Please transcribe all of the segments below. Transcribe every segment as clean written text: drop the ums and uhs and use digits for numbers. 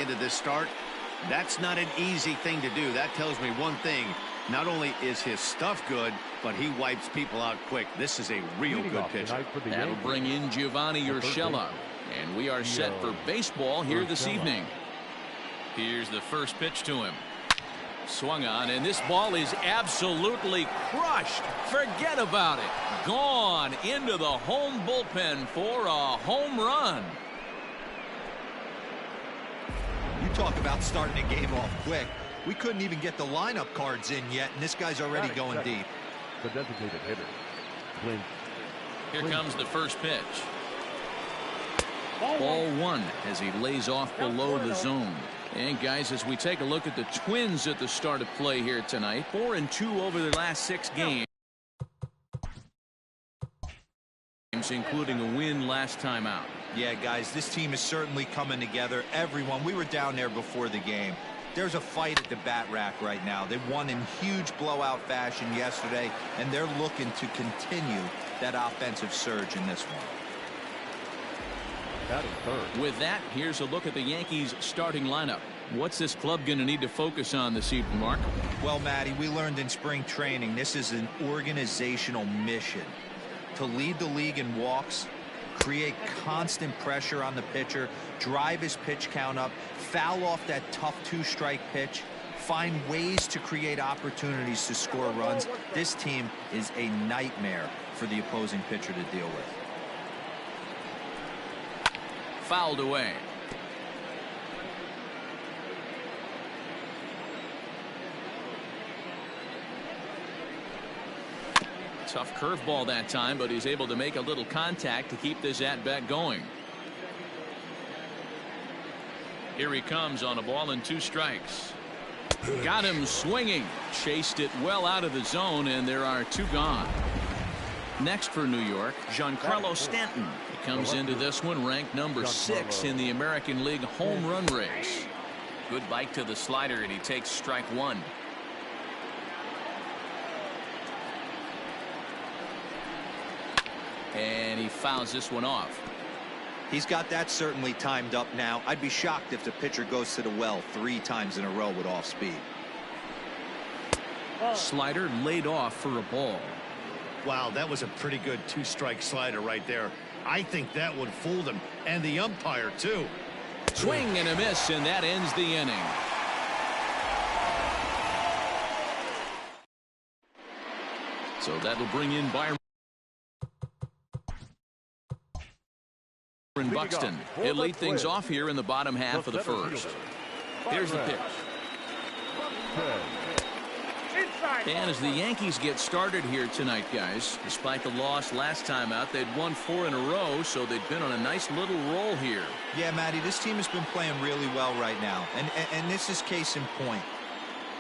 into this start. That's not an easy thing to do. That tells me one thing. Not only is his stuff good, but he wipes people out quick. This is a real good pitcher. That'll bring in Giovanni Urshela. And we are set for baseball here this evening. Here's the first pitch to him. Swung on, and this ball is absolutely crushed. Forget about it. Gone into the home bullpen for a home run. You talk about starting a game off quick. We couldn't even get the lineup cards in yet, and this guy's already going deep. The designated hitter. Here comes the first pitch. Ball one as he lays off below the zone. And guys, as we take a look at the Twins at the start of play here tonight, 4-2 over their last 6 games, including a win last time out. Yeah, guys, this team is certainly coming together. Everyone, we were down there before the game. There's a fight at the bat rack right now. They won in huge blowout fashion yesterday, and they're looking to continue that offensive surge in this one. With that, here's a look at the Yankees starting lineup. What's this club going to need to focus on this evening, Mark? Well, Matty, we learned in spring training this is an organizational mission. To lead the league in walks, create constant pressure on the pitcher, drive his pitch count up, foul off that tough 2-strike pitch, find ways to create opportunities to score runs. This team is a nightmare for the opposing pitcher to deal with. Fouled away. Tough curveball that time, but he's able to make a little contact to keep this at-bat going. Here he comes on a ball and 2 strikes. Got him swinging. Chased it well out of the zone, and there are 2 gone. Next for New York, Giancarlo Stanton. He comes into this one ranked number 6 in the American League home run race. Good bite to the slider, and he takes strike 1. And he fouls this one off. He's got that certainly timed up now. I'd be shocked if the pitcher goes to the well 3 times in a row with off speed. Slider laid off for a ball. Wow, that was a pretty good 2-strike slider right there. I think that would fool them, and the umpire too. Swing and a miss, and that ends the inning. So that'll bring in Byron Buxton. He'll lead things off here in the bottom half of the first. Here's the pitch. And as the Yankees get started here tonight, guys, despite the loss last time out, they'd won 4 in a row, so they've been on a nice little roll here. Yeah, Matty, this team has been playing really well right now, and this is case in point.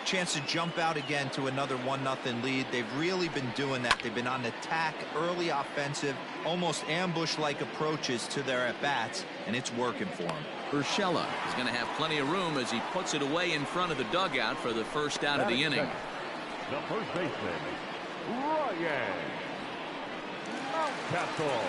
Chance to jump out again to another 1-0 lead. They've really been doing that. They've been on attack, early offensive, almost ambush-like approaches to their at-bats, and it's working for them. Urshela is going to have plenty of room as he puts it away in front of the dugout for the first out of the inning. The first baseman, Ryan Mountcastle.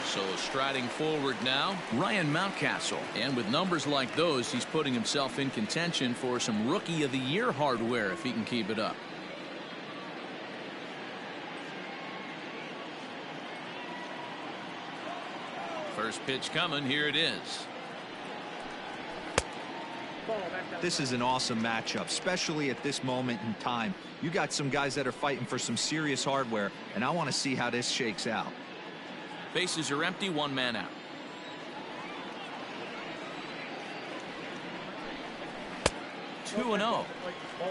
So striding forward now, Ryan Mountcastle. And with numbers like those, he's putting himself in contention for some Rookie of the Year hardware if he can keep it up. First pitch coming. Here it is. This is an awesome matchup, especially at this moment in time. You got some guys that are fighting for some serious hardware, and I want to see how this shakes out. Bases are empty, 1 man out. Two and 0.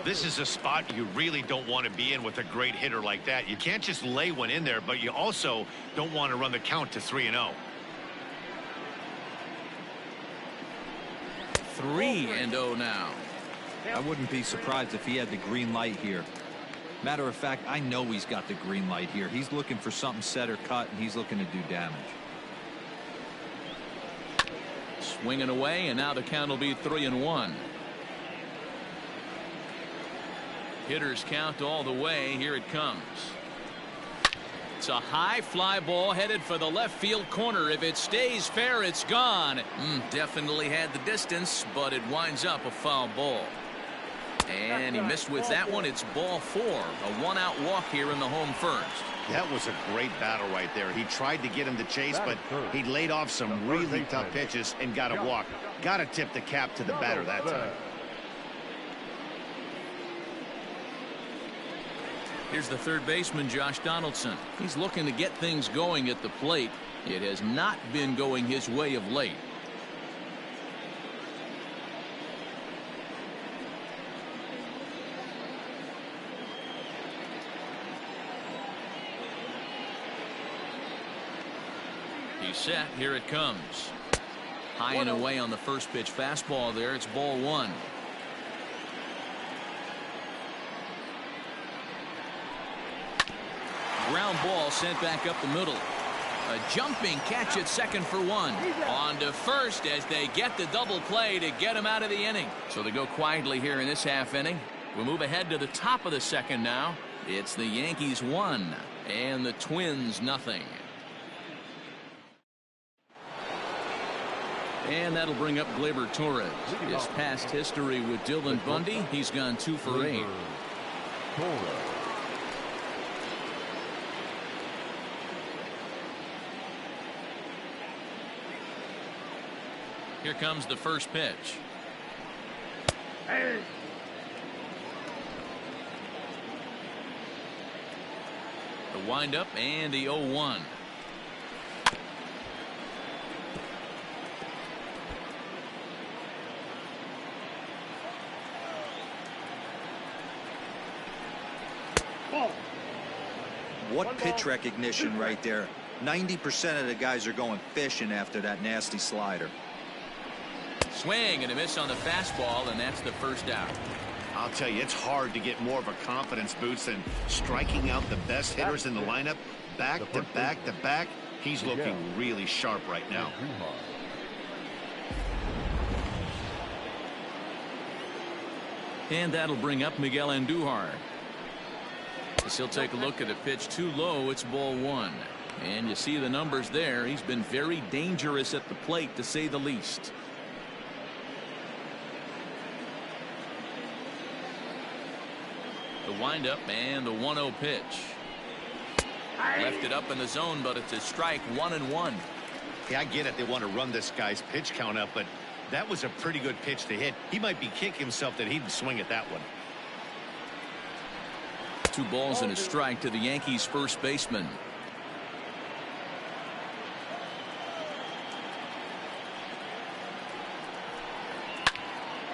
This is a spot you really don't want to be in with a great hitter like that. You can't just lay one in there, but you also don't want to run the count to 3-0. 3-0 now. I wouldn't be surprised if he had the green light here. Matter of fact, I know he's got the green light here. He's looking for something set or cut, and he's looking to do damage. Swinging away, and now the count will be 3-1. Hitters count all the way. Here it comes. It's a high fly ball headed for the left field corner. If it stays fair, it's gone. Definitely had the distance, but it winds up a foul ball. And he missed with that one. It's ball 4. A one-out walk here in the home first. That was a great battle right there. He tried to get him to chase, but he laid off some really tough pitches and got a walk. Got to tip the cap to the batter that time. Here's the third baseman, Josh Donaldson. He's looking to get things going at the plate. It has not been going his way of late. He's set. Here it comes. High and away on the first pitch fastball there. It's ball 1. Ground ball sent back up the middle. A jumping catch at second for 1. On to first as they get the double play to get him out of the inning. So they go quietly here in this half inning. We'll move ahead to the top of the second now. It's the Yankees 1 and the Twins 0. And that'll bring up Gleyber Torres. His past history with Dylan Bundy, he's gone 2 for 8. Here comes the first pitch. The windup and the 0-1. What pitch recognition right there. 90% of the guys are going fishing after that nasty slider. Swing and a miss on the fastball, and that's the first out. I'll tell you, it's hard to get more of a confidence boost than striking out the best hitters in the lineup back to back to back. He's looking really sharp right now. And that'll bring up Miguel Andujar. As he'll take a look at a pitch too low. It's ball 1. And you see the numbers there. He's been very dangerous at the plate, to say the least. The windup and the 1-0 pitch. Left it up in the zone, but it's a strike. 1-1. Yeah, I get it. They want to run this guy's pitch count up, but that was a pretty good pitch to hit. He might be kicking himself that he didn't swing at that one. 2 balls and a strike to the Yankees first baseman.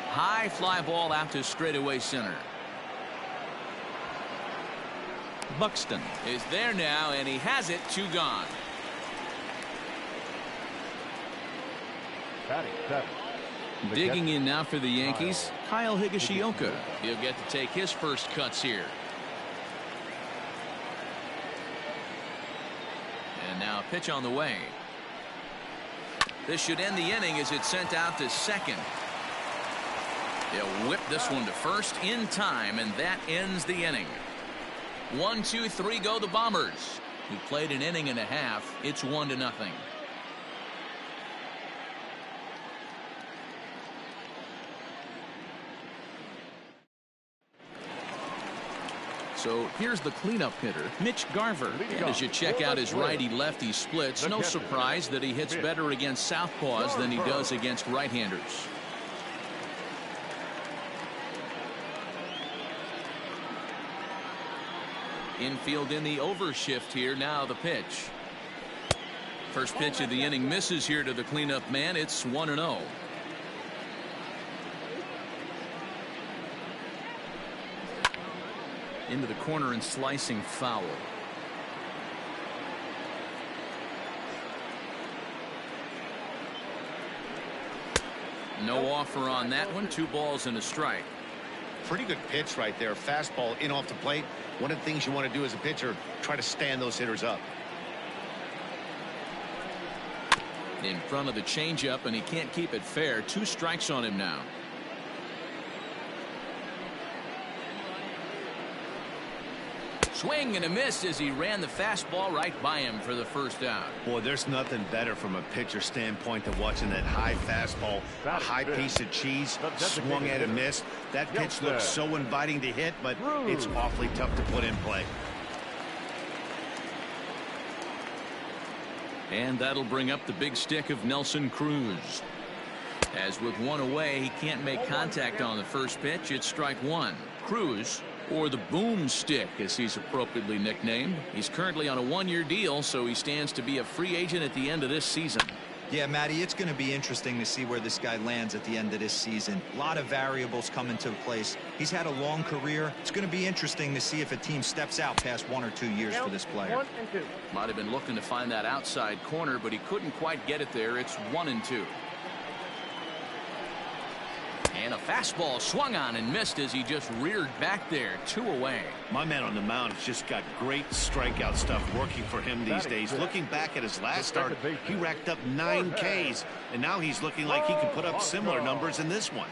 High fly ball out to straightaway center. Buxton is there now, and he has it. 2 gone. Digging in now for the Yankees, Kyle Higashioka. He'll get to take his first cuts here. And now a pitch on the way. This should end the inning as it's sent out to second. They'll whip this one to first in time, and that ends the inning. 1, 2, 3 go the Bombers, who played an inning and a half. It's 1-0. So here's the cleanup hitter, Mitch Garver. And as you check out his righty-lefty splits, no surprise that he hits better against southpaws than he does against right-handers. Infield in the overshift here. Now the pitch. First pitch of the inning misses here to the cleanup man. It's 1-0. Into the corner and slicing foul. No offer on that one. 2 balls and a strike. Pretty good pitch right there. Fastball in off the plate. One of the things you want to do as a pitcher, try to stand those hitters up. In front of the changeup, and he can't keep it fair. 2 strikes on him now. Swing and a miss as he ran the fastball right by him for the first out. Boy, there's nothing better from a pitcher standpoint than watching that high fastball, a high piece of cheese, swung at and missed. That pitch looks so inviting to hit, but it's awfully tough to put in play. And that'll bring up the big stick of Nelson Cruz. As with one away, he can't make contact on the first pitch. It's strike one. Cruz, or the boomstick as he's appropriately nicknamed, he's currently on a one-year deal, so he stands to be a free agent at the end of this season. Yeah, Matty, it's going to be interesting to see where this guy lands at the end of this season. A lot of variables come into place. He's had a long career. It's going to be interesting to see if a team steps out past 1 or 2 years for this player. 1 and 2. Might have been looking to find that outside corner, but he couldn't quite get it there. It's 1 and 2. And a fastball swung on and missed as he just reared back there. 2 away. My man on the mound has just got great strikeout stuff working for him these days. Looking back at his last start, he racked up 9 Ks, and now he's looking like he can put up similar numbers in this one.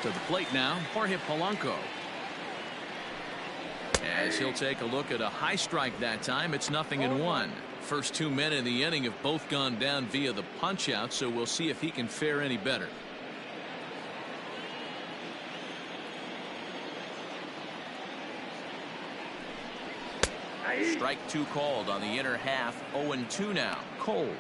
To the plate now, Jorge Polanco. As he'll take a look at a high strike that time, it's 0-1. First 2 men in the inning have both gone down via the punch out, so we'll see if he can fare any better. Strike 2 called on the inner half. 0-2 now. Cole,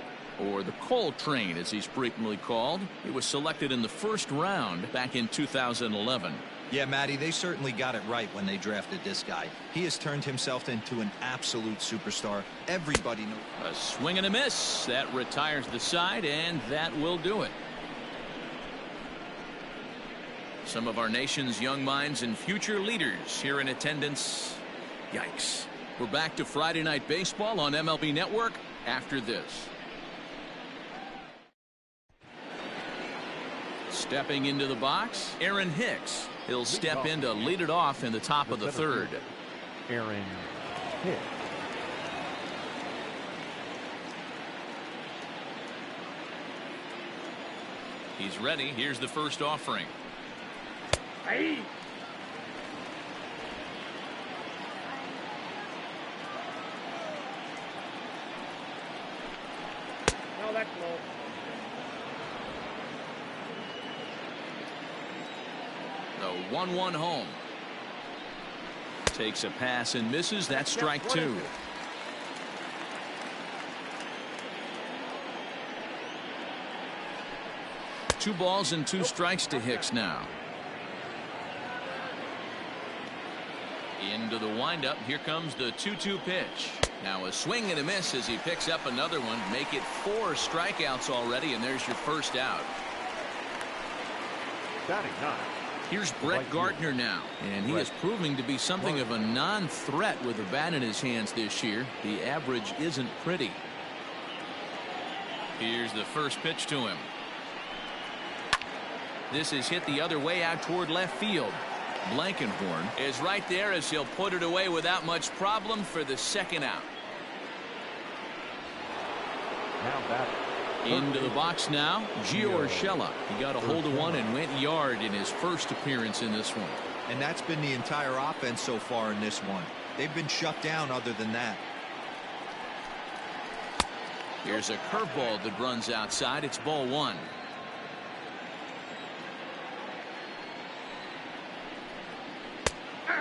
or the Cole train as he's frequently called. He was selected in the first round back in 2011. Yeah, Matty, they certainly got it right when they drafted this guy. He has turned himself into an absolute superstar. Everybody knows. A swing and a miss. That retires the side, and that will do it. Some of our nation's young minds and future leaders here in attendance. Yikes. We're back to Friday Night Baseball on MLB Network after this. Stepping into the box, Aaron Hicks. He'll step in to lead it off in the top of the third. Aaron Hicks. He's ready. Here's the first offering. Hey. No, that's low. The 1-1 home. Takes a pass and misses. That's strike 2. Two balls and 2 strikes to Hicks now. Into the windup. Here comes the 2-2 pitch. Now a swing and a miss as he picks up another one. Make it 4 strikeouts already, and there's your first out. Batting 9. Here's Brett Gardner now, and he is proving to be something of a non-threat with the bat in his hands this year. The average isn't pretty. Here's the first pitch to him. This is hit the other way out toward left field. Blankenhorn is right there as he'll put it away without much problem for the second out. Now batting. Into the box now, Gio Urshela. He got a hold of one and went yard in his first appearance in this one. And that's been the entire offense so far in this one. They've been shut down other than that. Here's a curveball that runs outside. It's ball 1.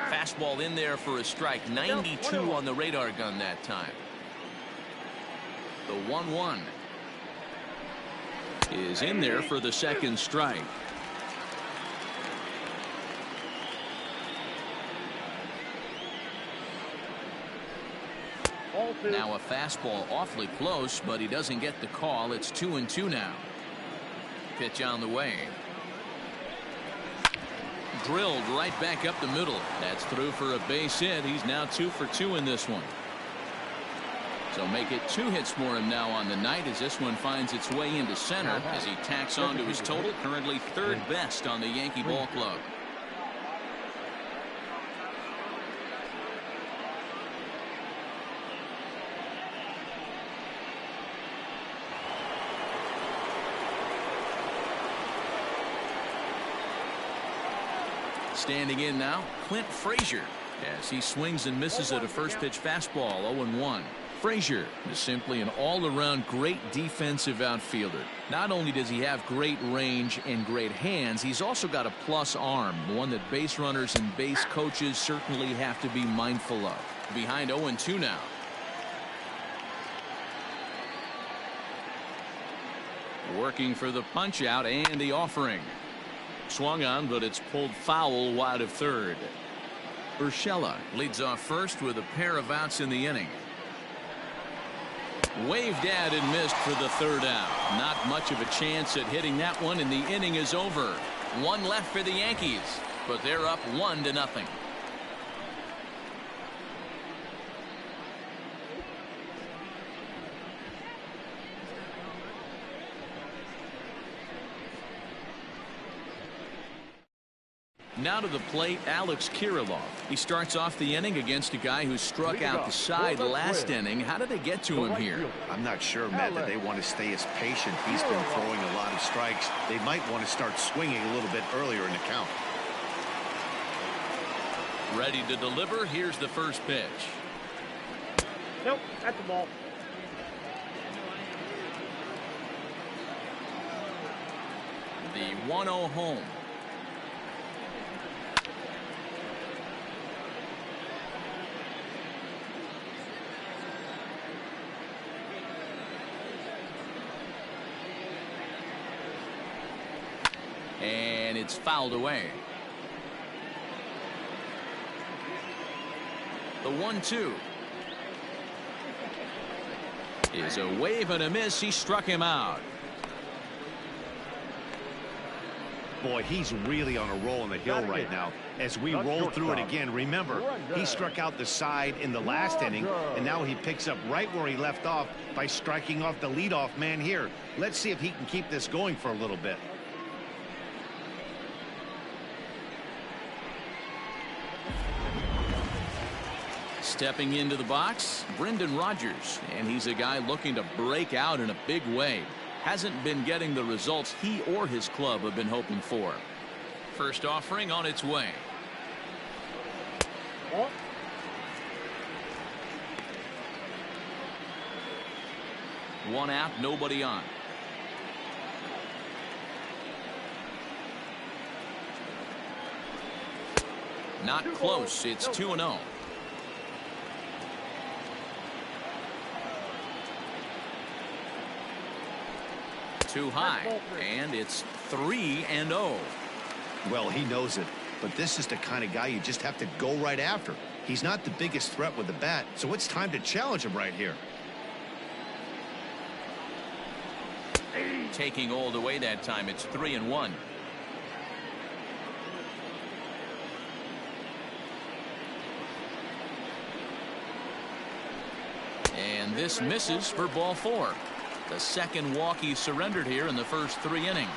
Fastball in there for a strike. 92 on the radar gun that time. The 1-1 is in there for the second strike. Now a fastball awfully close, but he doesn't get the call. It's 2-2 now. Pitch on the way. Drilled right back up the middle. That's through for a base hit. He's now 2 for 2 in this one. So make it 2 hits for him now on the night as this one finds its way into center as he tacks on to his total. Currently 3rd best on the Yankee ball club. Standing in now, Clint Frazier, as he swings and misses at a first pitch fastball. 0-1. Frazier is simply an all-around great defensive outfielder. Not only does he have great range and great hands, he's also got a plus arm, one that base runners and base coaches certainly have to be mindful of. Behind 0-2 now. Working for the punch out and the offering. Swung on, but it's pulled foul wide of third. Urshela leads off first with a pair of outs in the inning. Waved at and missed for the third out. Not much of a chance at hitting that one, and the inning is over. One left for the Yankees, but they're up 1-0. Now to the plate, Alex Kirilloff. He starts off the inning against a guy who struck out the side last inning. How did they get to him here? I'm not sure, Matt, that they want to stay as patient. He's been throwing a lot of strikes. They might want to start swinging a little bit earlier in the count. Ready to deliver. Here's the first pitch. Nope, that's the ball. The 1-0 home. And it's fouled away. The 1-2 is a wave and a miss. He struck him out. Boy, he's really on a roll on the hill right now. As we roll through it again, remember, he struck out the side in the last inning, and now he picks up right where he left off by striking off the leadoff man here. Let's see if he can keep this going for a little bit. Stepping into the box, Brendan Rodgers, and he's a guy looking to break out in a big way. Hasn't been getting the results he or his club have been hoping for. First offering on its way. Oh. One out, nobody on. Not close. It's 2-0. Too high, and it's 3-0. Well, he knows it, but this is the kind of guy you just have to go right after. He's not the biggest threat with the bat, so it's time to challenge him right here. Taking all the way that time. It's 3-1. And this misses for ball 4. The second walk he surrendered here in the first 3 innings.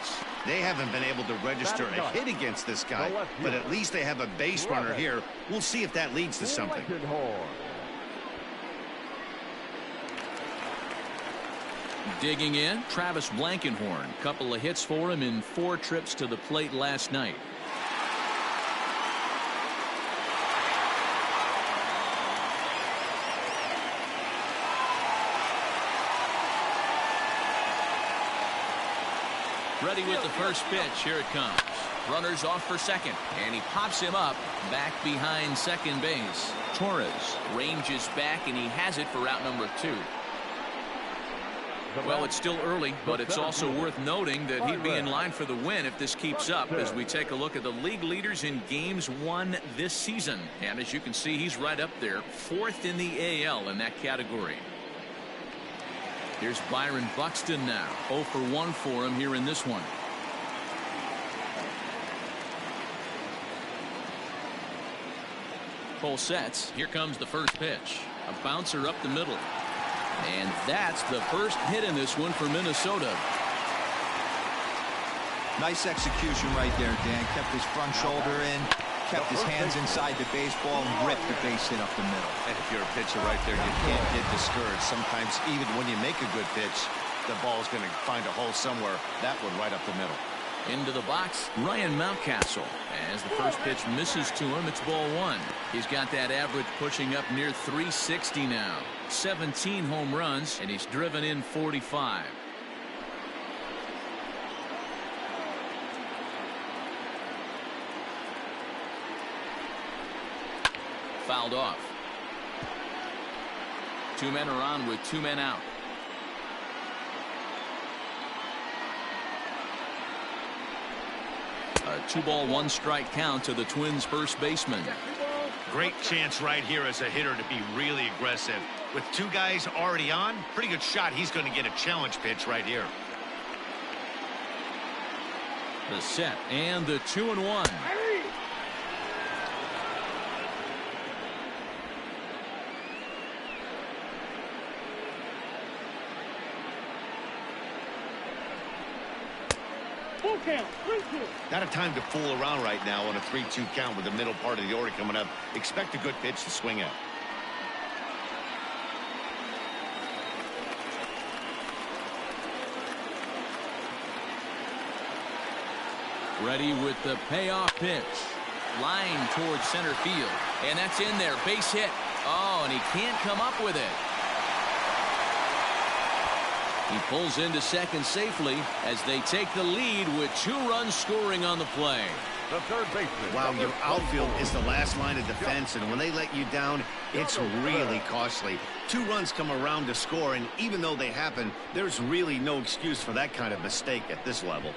They haven't been able to register a hit against this guy, but at least they have a base runner here. We'll see if that leads to something. Digging in, Travis Blankenhorn. Couple of hits for him in 4 trips to the plate last night. Ready with the first pitch. Here it comes. Runners off for second, and he pops him up back behind second base. Torres ranges back, and he has it for route number 2. Well, it's still early, but it's also worth noting that he'd be in line for the win if this keeps up as we take a look at the league leaders in games won this season. And as you can see, he's right up there, 4th in the AL in that category. Here's Byron Buxton now. 0 for 1 for him here in this one. Full sets. Here comes the first pitch. A bouncer up the middle. And that's the first hit in this one for Minnesota. Nice execution right there, Dan. Kept his front shoulder in, kept his hands inside the baseball, and ripped the base hit up the middle. And if you're a pitcher right there, you can't get discouraged. Sometimes even when you make a good pitch, the ball's going to find a hole somewhere. That one right up the middle. Into the box, Ryan Mountcastle. As the first pitch misses to him, it's ball one. He's got that average pushing up near 360 now. 17 home runs, and he's driven in 45. Fouled off. Two men are on with two men out. A 2-ball, 1-strike count to the Twins' first baseman. Great chance right here as a hitter to be really aggressive. With two guys already on, pretty good shot he's going to get a challenge pitch right here. The set and the 2-1. Full count, 3-2. Not a time to fool around right now on a 3-2 count with the middle part of the order coming up. Expect a good pitch to swing at. Ready with the payoff pitch. Line towards center field. And that's in there. Base hit. Oh, and he can't come up with it. He pulls into second safely as they take the lead with 2 runs scoring on the play. The third baseman. Wow, your outfield is the last line of defense, and when they let you down, it's really costly. 2 runs come around to score, and even though they happen, there's really no excuse for that kind of mistake at this level.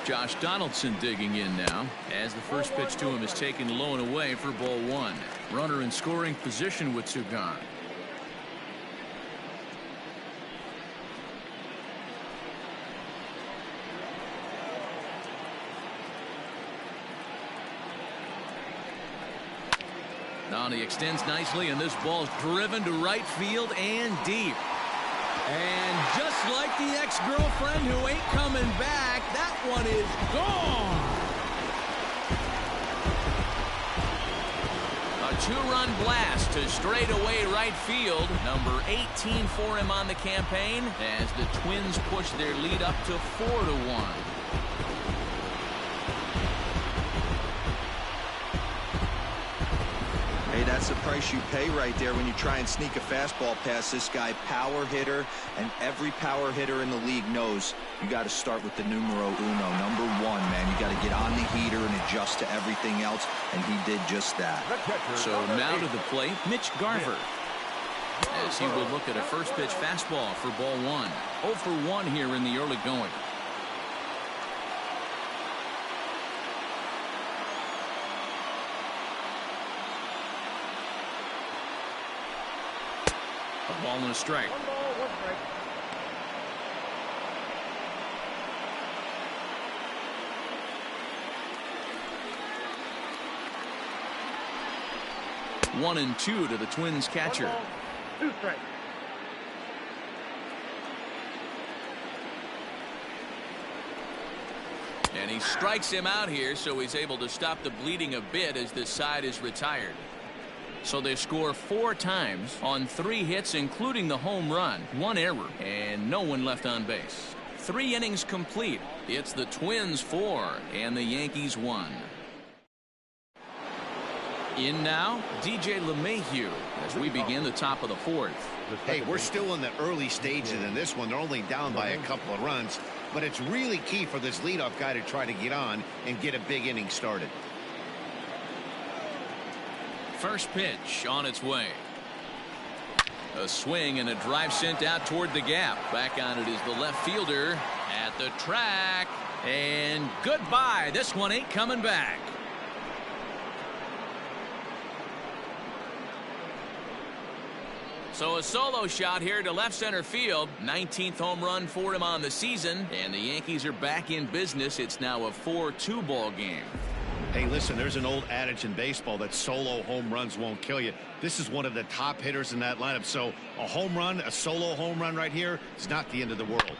Josh Donaldson digging in now as the first pitch to him is taken low and away for ball one. Runner in scoring position with 2 gone. Now he extends nicely, and this ball's driven to right field and deep. And just like the ex-girlfriend who ain't coming back, that one is gone. A 2-run blast to straightaway right field. Number 18 for him on the campaign as the Twins push their lead up to 4-1. Hey, that's the price you pay right there when you try and sneak a fastball past this guy. Power hitter, and every power hitter in the league knows you got to start with the numero uno, number 1, man. You got to get on the heater and adjust to everything else, and he did just that. So now to the plate, Mitch Garver, as he will look at a first pitch fastball for ball 1. 0 for 1 here in the early going. A ball and a strike. 1 ball, 1 strike. One and 2 to the Twins catcher. 1 ball, 2 strikes. And he strikes him out here, so he's able to stop the bleeding a bit as this side is retired. So they score 4 times on 3 hits, including the home run, 1 error, and no one left on base. 3 innings complete. It's the Twins 4 and the Yankees 1. In now, DJ LeMahieu as we begin the top of the 4th. Hey, we're still in the early stages in this one. They're only down by a couple of runs, but it's really key for this leadoff guy to try to get on and get a big inning started. First pitch on its way. A swing and a drive sent out toward the gap. Back on it is the left fielder at the track. And goodbye. This one ain't coming back. So a solo shot here to left center field. 19th home run for him on the season. And the Yankees are back in business. It's now a 4-2 ball game. Hey, listen, there's an old adage in baseball that solo home runs won't kill you. This is one of the top hitters in that lineup. So a home run, a solo home run right here is not the end of the world.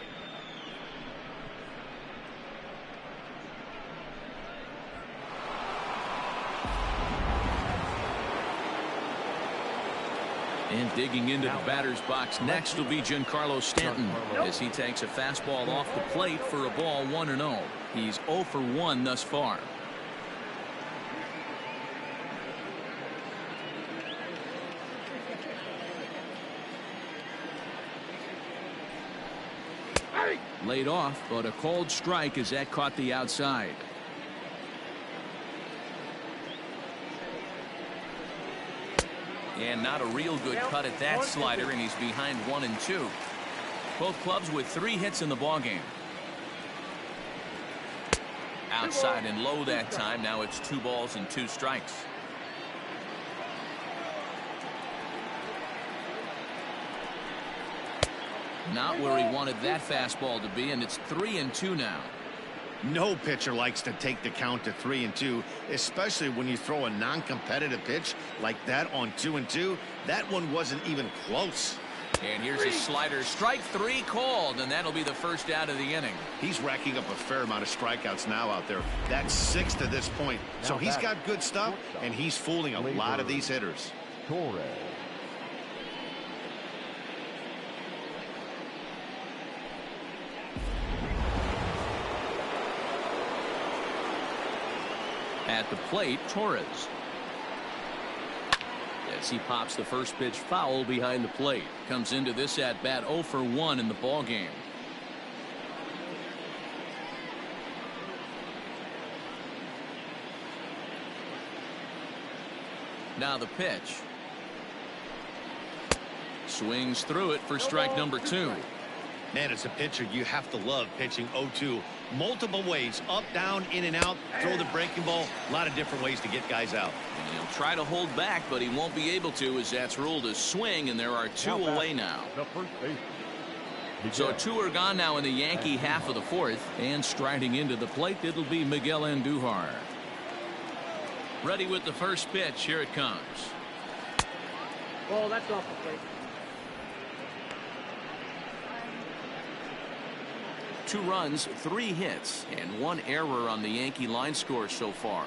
And digging into the batter's box next will be Giancarlo Stanton as he takes a fastball off the plate for a ball 1-0. He's 0 for 1 thus far. Laid off, but a cold strike as that caught the outside. And not a real good cut at that slider, and he's behind 1-2. Both clubs with 3 hits in the ballgame. Outside and low that time. Now it's 2 balls and 2 strikes. Not where he wanted that fastball to be, and it's 3-2 now. No pitcher likes to take the count to 3-2, especially when you throw a non-competitive pitch like that on 2-2. That one wasn't even close. And here's a slider. Strike 3 called, and that'll be the first out of the inning. He's racking up a fair amount of strikeouts now out there. That's 6 to this point. So he's got good stuff, and he's fooling a lot of these hitters. Torres. At the plate, Torres. As he pops the first pitch foul behind the plate. Comes into this at bat 0 for 1 in the ball game. Now the pitch. Swings through it for strike number 2. Man, as a pitcher, you have to love pitching 0-2 multiple ways, up, down, in and out, throw the breaking ball, a lot of different ways to get guys out. And he'll try to hold back, but he won't be able to, as that's ruled a swing, and there are 2 away now. So 2 are gone now in the Yankee half of the 4th, and striding into the plate, it'll be Miguel Andujar. Ready with the first pitch. Here it comes. Oh, that's off the plate. 2 runs, 3 hits, and 1 error on the Yankee line score so far.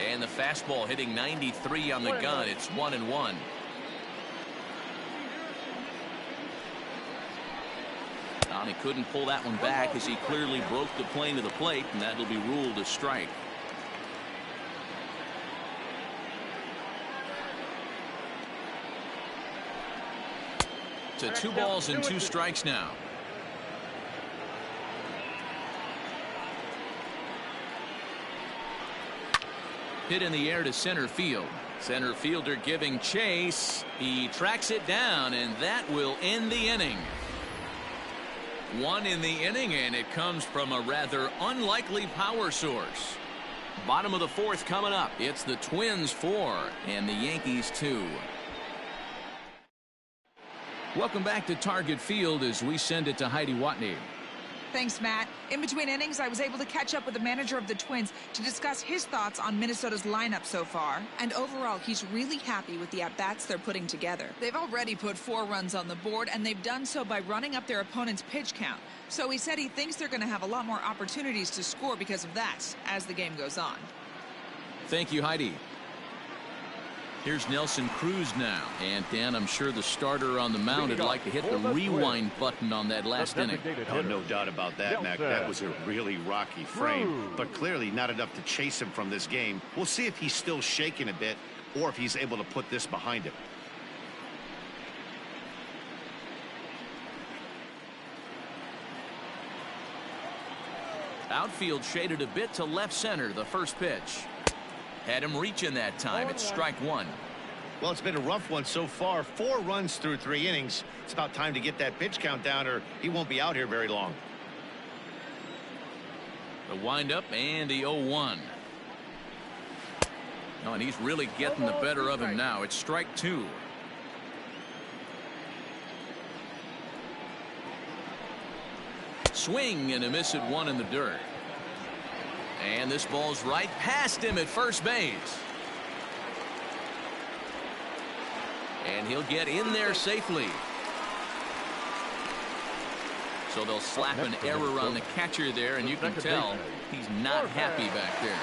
And the fastball hitting 93 on the gun. It's 1-1. He couldn't pull that one back as he clearly broke the plane of the plate, and that'll be ruled a strike. To 2 balls and 2 strikes now. Hit in the air to center field. Center fielder giving chase. He tracks it down, and that will end the inning. 1 in the inning, and it comes from a rather unlikely power source. Bottom of the 4th coming up. It's the Twins 4 and the Yankees 2. Welcome back to Target Field as we send it to Heidi Watney. Thanks, Matt. In between innings, I was able to catch up with the manager of the Twins to discuss his thoughts on Minnesota's lineup so far. And overall, he's really happy with the at-bats they're putting together. They've already put 4 runs on the board, and they've done so by running up their opponent's pitch count. So he said he thinks they're going to have a lot more opportunities to score because of that as the game goes on. Thank you, Heidi. Here's Nelson Cruz now. And, Dan, I'm sure the starter on the mound would like to hit the rewind button on that last inning. Oh, no doubt about that, Mac. That was a really rocky frame, but clearly not enough to chase him from this game. We'll see if he's still shaking a bit or if he's able to put this behind him. Outfield shaded a bit to left center. The first pitch. Had him reaching that time. It's strike 1. Well, it's been a rough one so far. 4 runs through 3 innings. It's about time to get that pitch count down, or he won't be out here very long. The windup and the 0-1. Oh, and he's really getting the better of him now. It's strike 2. Swing and a miss at 1 in the dirt. And this ball's right past him at first base. And he'll get in there safely. So they'll slap an error on the catcher there, and you can tell he's not happy back there.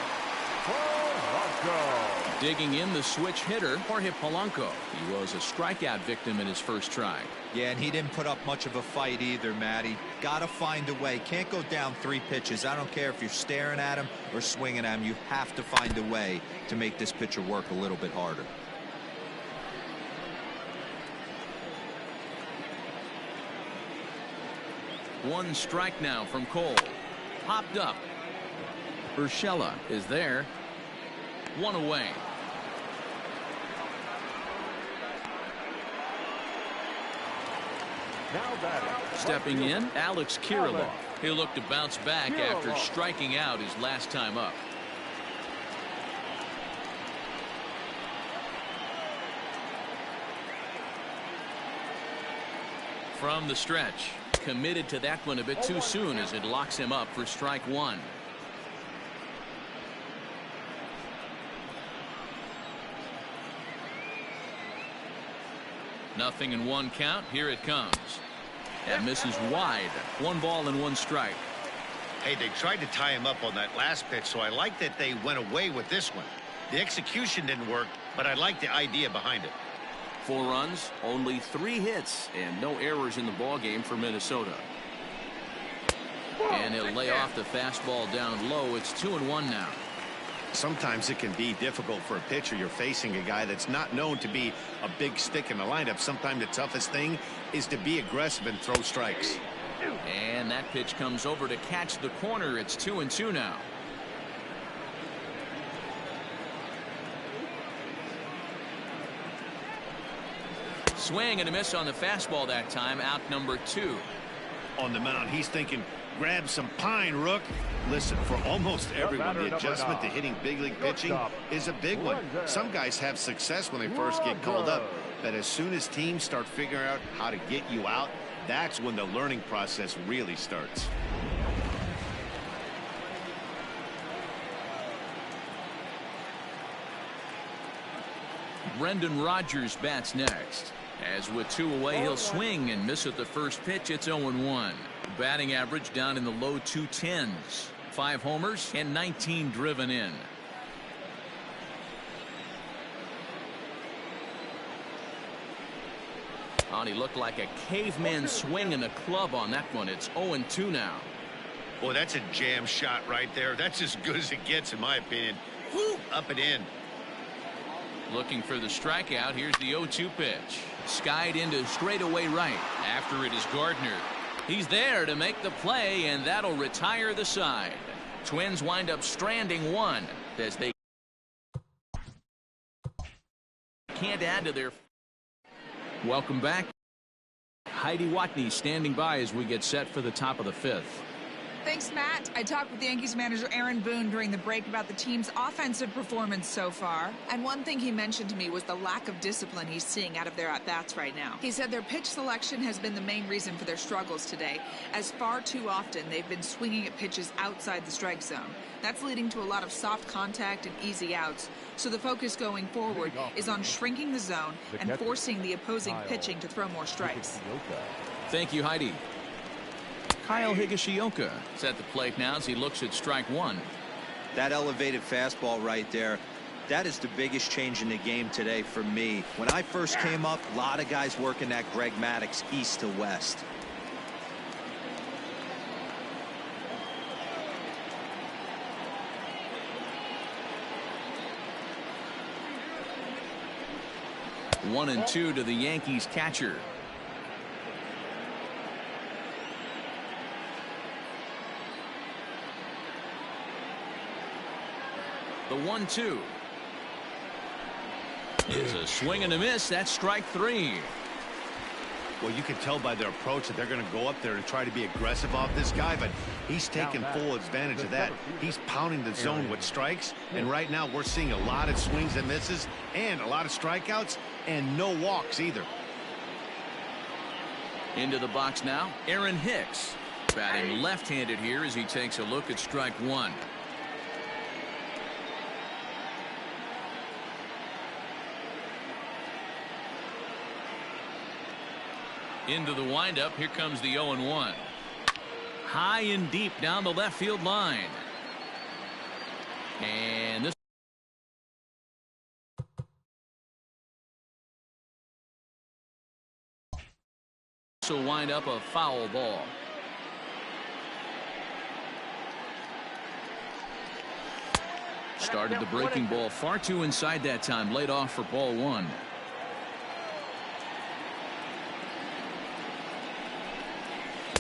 Digging in the switch hitter, Jorge Polanco. He was a strikeout victim in his first try. Yeah, and he didn't put up much of a fight either, Matty. Got to find a way. Can't go down 3 pitches. I don't care if you're staring at him or swinging at him. You have to find a way to make this pitcher work a little bit harder. One strike now from Cole. Popped up. Urshela is there. 1 away. Stepping in, Alex Kirilloff. He'll look to bounce back after striking out his last time up. From the stretch. Committed to that one a bit too soon as it locks him up for strike 1. Nothing in 1 count. Here it comes. That misses wide. 1 ball and 1 strike. Hey, they tried to tie him up on that last pitch, so I like that they went away with this one. The execution didn't work, but I like the idea behind it. 4 runs, only 3 hits, and no errors in the ballgame for Minnesota. And he'll lay off the fastball down low. It's 2-1 now. Sometimes it can be difficult for a pitcher. You're facing a guy that's not known to be a big stick in the lineup. Sometimes the toughest thing is to be aggressive and throw strikes. And that pitch comes over to catch the corner. It's 2-2 now. Swing and a miss on the fastball that time. Out number 2. On the mound, he's thinking, grab some pine, Rook. Listen, for almost everyone, the adjustment to hitting big league pitching is a big one. Some guys have success when they first get called up, but as soon as teams start figuring out how to get you out, that's when the learning process really starts. Brendan Rodgers bats next. As with 2 away, he'll swing and miss at the first pitch. It's 0-1. Batting average down in the low 210s. 5 homers and 19 driven in. He looked like a caveman swinging a club on that one. It's 0-2 now. Boy, that's a jam shot right there. That's as good as it gets, in my opinion. Woo, up and in. Looking for the strikeout. Here's the 0-2 pitch. Skied into straightaway right. After it is Gardner. He's there to make the play, and that'll retire the side. Twins wind up stranding 1 as they can't add to their. Welcome back. Heidi Watney standing by as we get set for the top of the 5th. Thanks, Matt. I talked with Yankees manager Aaron Boone during the break about the team's offensive performance so far. And one thing he mentioned to me was the lack of discipline he's seeing out of their at-bats right now. He said their pitch selection has been the main reason for their struggles today, as far too often they've been swinging at pitches outside the strike zone. That's leading to a lot of soft contact and easy outs. So the focus going forward is on shrinking the zone and forcing the opposing pitching to throw more strikes. Thank you, Heidi. Kyle Higashioka is at the plate now as he looks at strike 1. That elevated fastball right there, that is the biggest change in the game today for me. When I first came up, a lot of guys working that Greg Maddux east to west. One and 2 to the Yankees catcher. The 1-2 is a swing and a miss. That's strike 3. Well, you can tell by their approach that they're going to go up there and try to be aggressive off this guy, but he's taking full advantage of that. He's pounding the zone with strikes, and right now we're seeing a lot of swings and misses and a lot of strikeouts and no walks either. Into the box now, Aaron Hicks batting left-handed here as he takes a look at strike 1. Into the windup. Here comes the 0-1. High and deep down the left field line. And this will wind up a foul ball. Started the breaking ball far too inside that time. Laid off for ball one.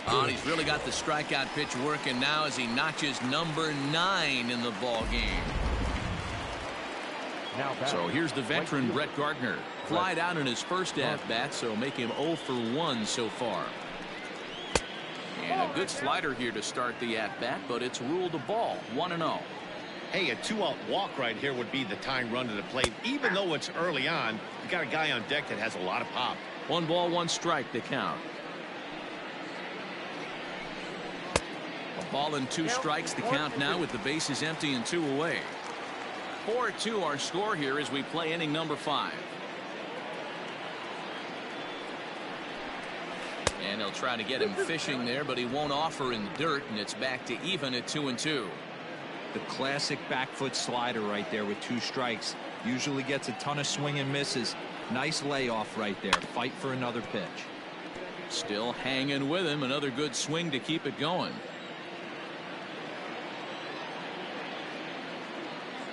Oh, and he's really got the strikeout pitch working now as he notches number 9 in the ball game. So here's the veteran Brett Gardner. Flied out in his first at-bat, so make him 0 for 1 so far. And a good slider here to start the at-bat, but it's ruled a ball. 1-0. Hey, a 2-out walk right here would be the tying run to the plate. Even though it's early on, you got a guy on deck that has a lot of pop. 1 ball, 1 strike to count. A ball and 2 strikes to count now with the bases empty and 2 away. 4-2 our score here as we play inning number 5. And he'll try to get him fishing there, but he won't offer in the dirt, and it's back to even at 2-2. The classic back foot slider right there with 2 strikes. Usually gets a ton of swing and misses. Nice layoff right there. Fight for another pitch. Still hanging with him. Another good swing to keep it going.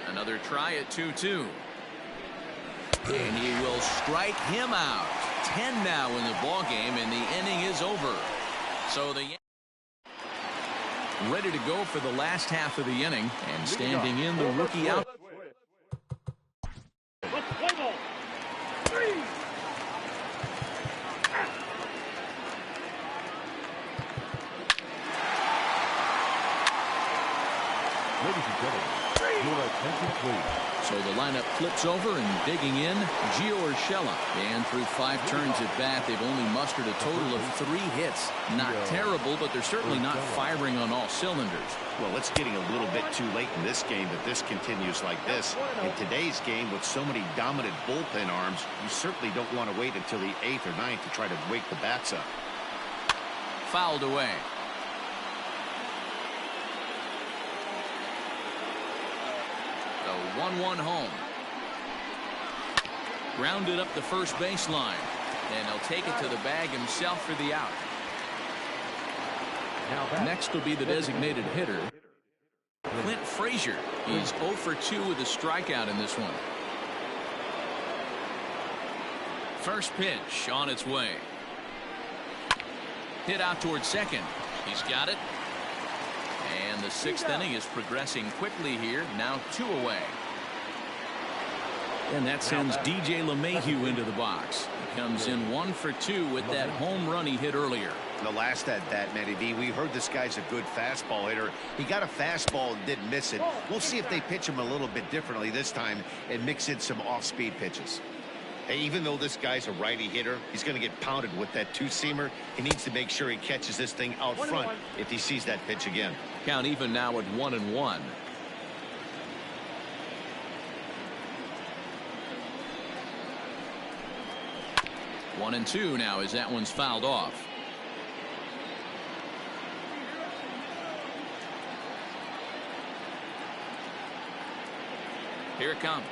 Another try at 2-2. And he will strike him out. 10 now in the ball game, and the inning is over. So the ready to go for the last half of the inning, and standing in the rookie out. Let's play ball. 3. Ladies and gentlemen, your attention please. So the lineup flips over, and digging in, Gio Urshela. And through 5 turns at bat, they've only mustered a total of 3 hits. Not terrible, but they're certainly not firing on all cylinders. Well, it's getting a little bit too late in this game if this continues like this. In today's game, with so many dominant bullpen arms, you certainly don't want to wait until the 8th or 9th to try to wake the bats up. Fouled away. The 1-1 home. Grounded up the first baseline, and he'll take it to the bag himself for the out. Next will be the designated hitter, Clint Frazier. He's 0 for 2 with a strikeout in this one. First pitch on its way. Hit out towards second. He's got it. And the 6th inning is progressing quickly here. Now 2 away. And that sends DJ LeMahieu into the box. He comes in 1 for 2 with that home run he hit earlier. The last at bat, Matty V, we heard this guy's a good fastball hitter. He got a fastball and didn't miss it. We'll see if they pitch him a little bit differently this time and mix in some off-speed pitches. Hey, even though this guy's a righty hitter, he's going to get pounded with that 2-seamer. He needs to make sure he catches this thing out front if he sees that pitch again. Count even now at 1-1. One and 2 now as that one's fouled off. Here it comes.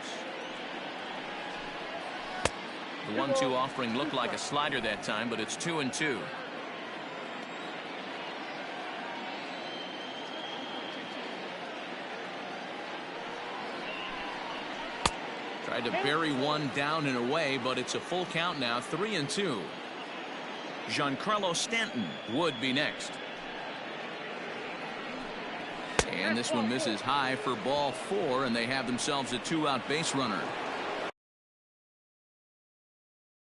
The 1-2 offering looked like a slider that time, but it's 2-2. Tried to bury one down and away, but it's a full count now. 3-2. Giancarlo Stanton would be next. And this one misses high for ball 4, and they have themselves a 2-out base runner.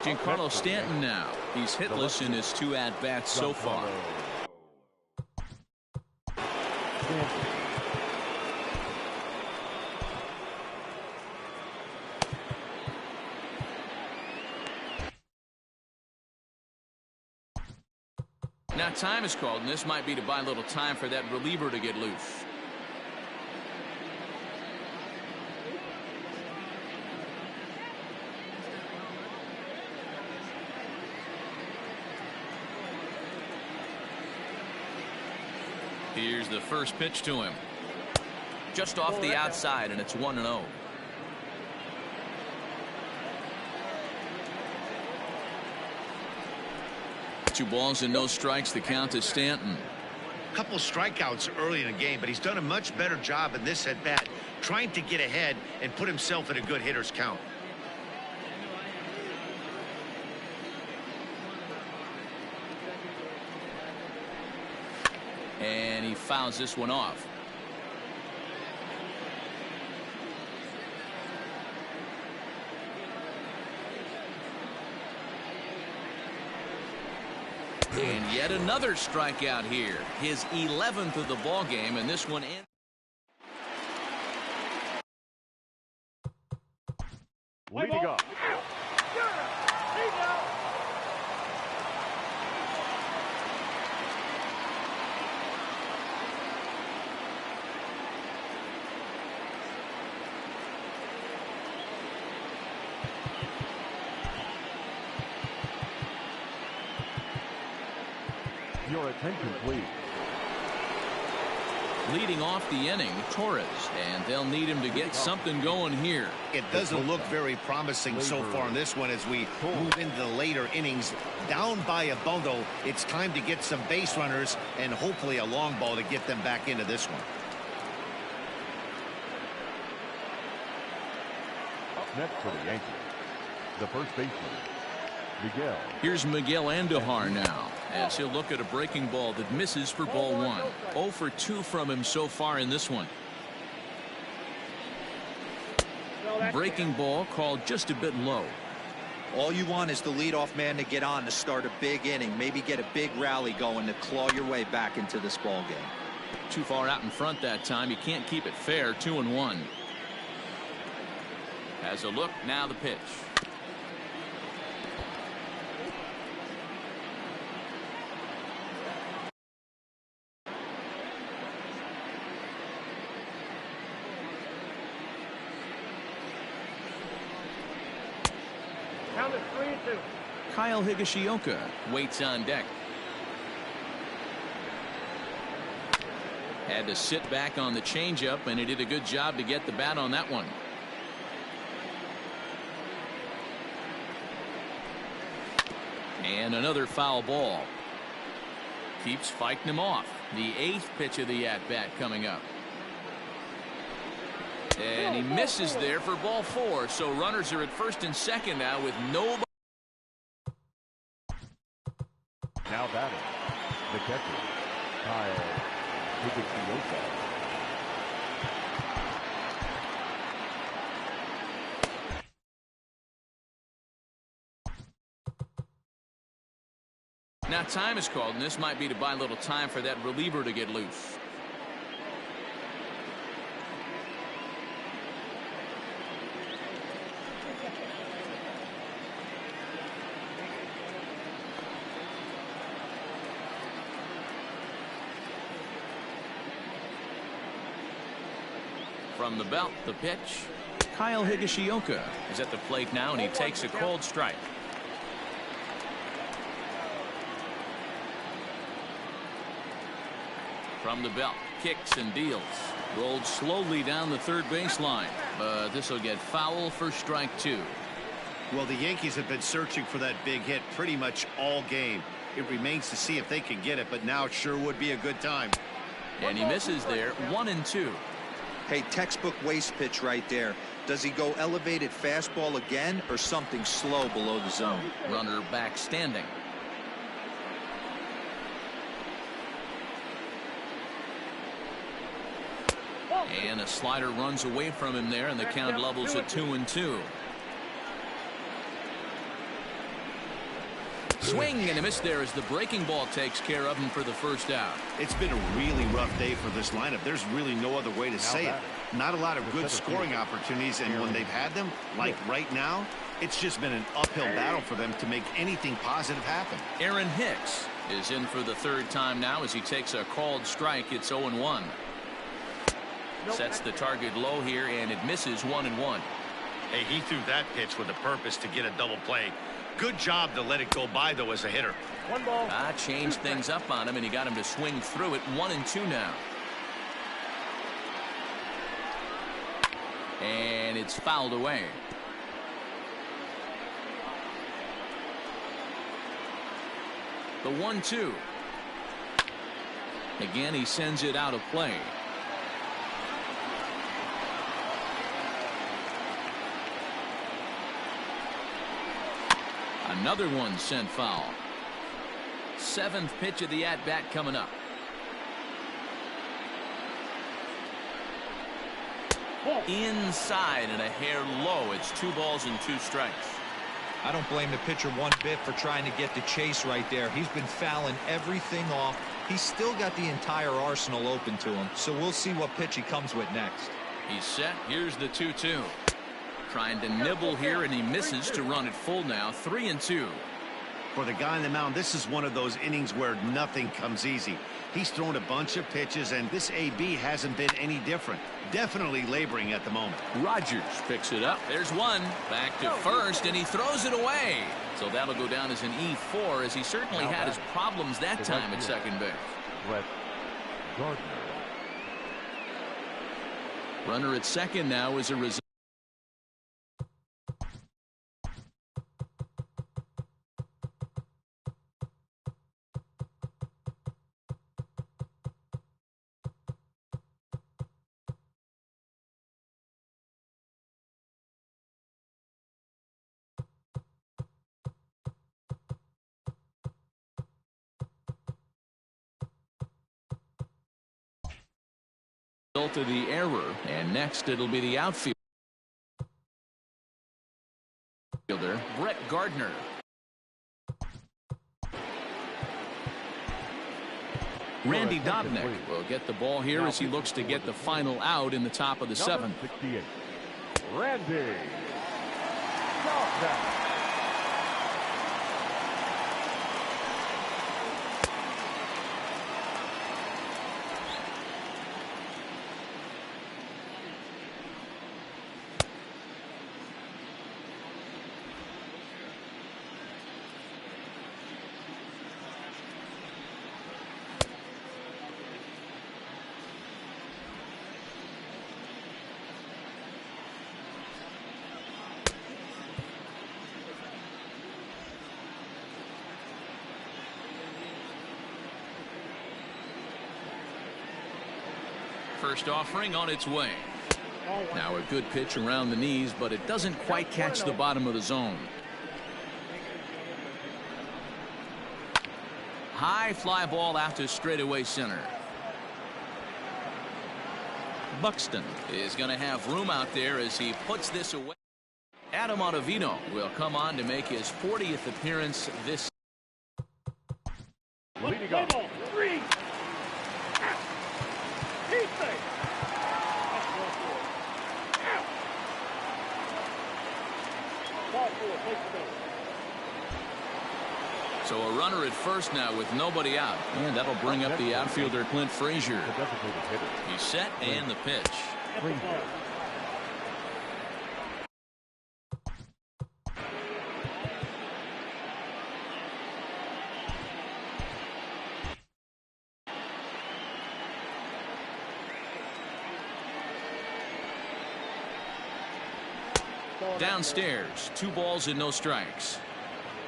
Giancarlo Stanton now. He's hitless in his 2 at-bats so far. Now time is called, and this might be to buy a little time for that reliever to get loose. Here's the first pitch to him. Just off the outside, and it's 1-0. 2 balls and no strikes. The count to Stanton. Couple strikeouts early in the game, but he's done a much better job in this at bat, trying to get ahead and put himself in a good hitter's count. And he fouls this one off. And yet another strikeout here. His 11th of the ball game, and this one ends. Leading up. Your attention, please. Leading off the inning, Torres, and they'll need him to get something going here. It doesn't look very promising so far in this one as we move into the later innings. Down by a bundle, it's time to get some base runners and hopefully a long ball to get them back into this one. Up next for the Yankees, the first baseman, Miguel. Here's Miguel Andujar now, as he'll look at a breaking ball that misses for ball 1. 0 for 2 from him so far in this one. Breaking ball called just a bit low. All you want is the leadoff man to get on to start a big inning, maybe get a big rally going to claw your way back into this ball game. Too far out in front that time. You can't keep it fair. 2-1. Has a look, now the pitch. Count is 3-2. Kyle Higashioka waits on deck. Had to sit back on the changeup, and he did a good job to get the bat on that one. And another foul ball. Keeps fighting him off. The 8th pitch of the at-bat coming up. And he misses there for ball 4. So runners are at first and second now with nobody. Now batting, the catcher, Kyle Higashioka. Now time is called, and this might be to buy a little time for that reliever to get loose. From the belt, the pitch. Kyle Higashioka is at the plate now, and he takes a cold strike. From the belt, kicks and deals. Rolled slowly down the third baseline, but this will get foul for strike 2. Well, the Yankees have been searching for that big hit pretty much all game. It remains to see if they can get it, but now it sure would be a good time. And he misses there. 1-2. Hey, textbook waste pitch right there. Does he go elevated fastball again or something slow below the zone? Runner back standing. And a slider runs away from him there, and the count levels at 2-2. Swing and a miss there as the breaking ball takes care of him for the first out. It's been a really rough day for this lineup. There's really no other way to say it. Not a lot of good scoring opportunities, and when they've had them, like right now, it's just been an uphill battle for them to make anything positive happen. Aaron Hicks is in for the 3rd time now as he takes a called strike. It's 0-1. Sets the target low here, and it misses. 1-1. Hey, he threw that pitch with a purpose to get a double play. Good job to let it go by, though, as a hitter. 1 ball. Changed things up on him, and he got him to swing through it. 1-2 now. And it's fouled away. The 1-2. Again, he sends it out of play. Another one sent foul. 7th pitch of the at-bat coming up. Inside and a hair low. It's 2 balls and 2 strikes. I don't blame the pitcher one bit for trying to get the chase right there. He's been fouling everything off. He's still got the entire arsenal open to him, so we'll see what pitch he comes with next. He's set. Here's the 2-2. Trying to nibble here, and he misses to run it full now. 3-2. For the guy on the mound, this is one of those innings where nothing comes easy. He's thrown a bunch of pitches, and this AB hasn't been any different. Definitely laboring at the moment. Rogers picks it up. There's one. Back to first, and he throws it away. So that'll go down as an E4, as he certainly had his problems that time at second base. Brett Gardner. Runner at second now is a result. Of the error, and next it'll be the outfielder Brett Gardner. Randy Dobnak will get the ball here as he looks to get the final out in the top of the 7th. 68. Randy Dobnak. First offering on its way. Now a good pitch around the knees, but it doesn't quite catch the bottom of the zone. High fly ball out to straightaway center. Buxton is going to have room out there as he puts this away. Adam Ottavino will come on to make his 40th appearance this. Leading off. So a runner at first now with nobody out, and that'll bring up the outfielder Clint Frazier. He's set and the pitch. Downstairs, 2 balls and no strikes.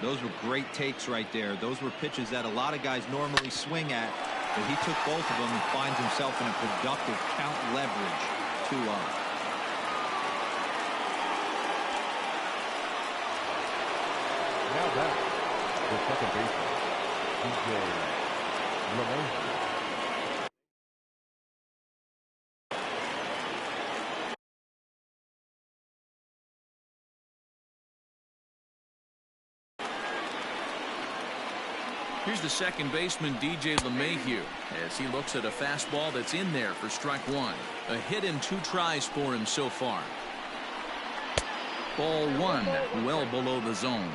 Those were great takes right there. Those were pitches that a lot of guys normally swing at, but he took both of them and finds himself in a productive count leverage 2-0. Now back, the second baseman, DJ LeMay. Here's the second baseman, DJ LeMahieu, as he looks at a fastball that's in there for strike 1. A hit in 2 tries for him so far. Ball 1, well below the zone.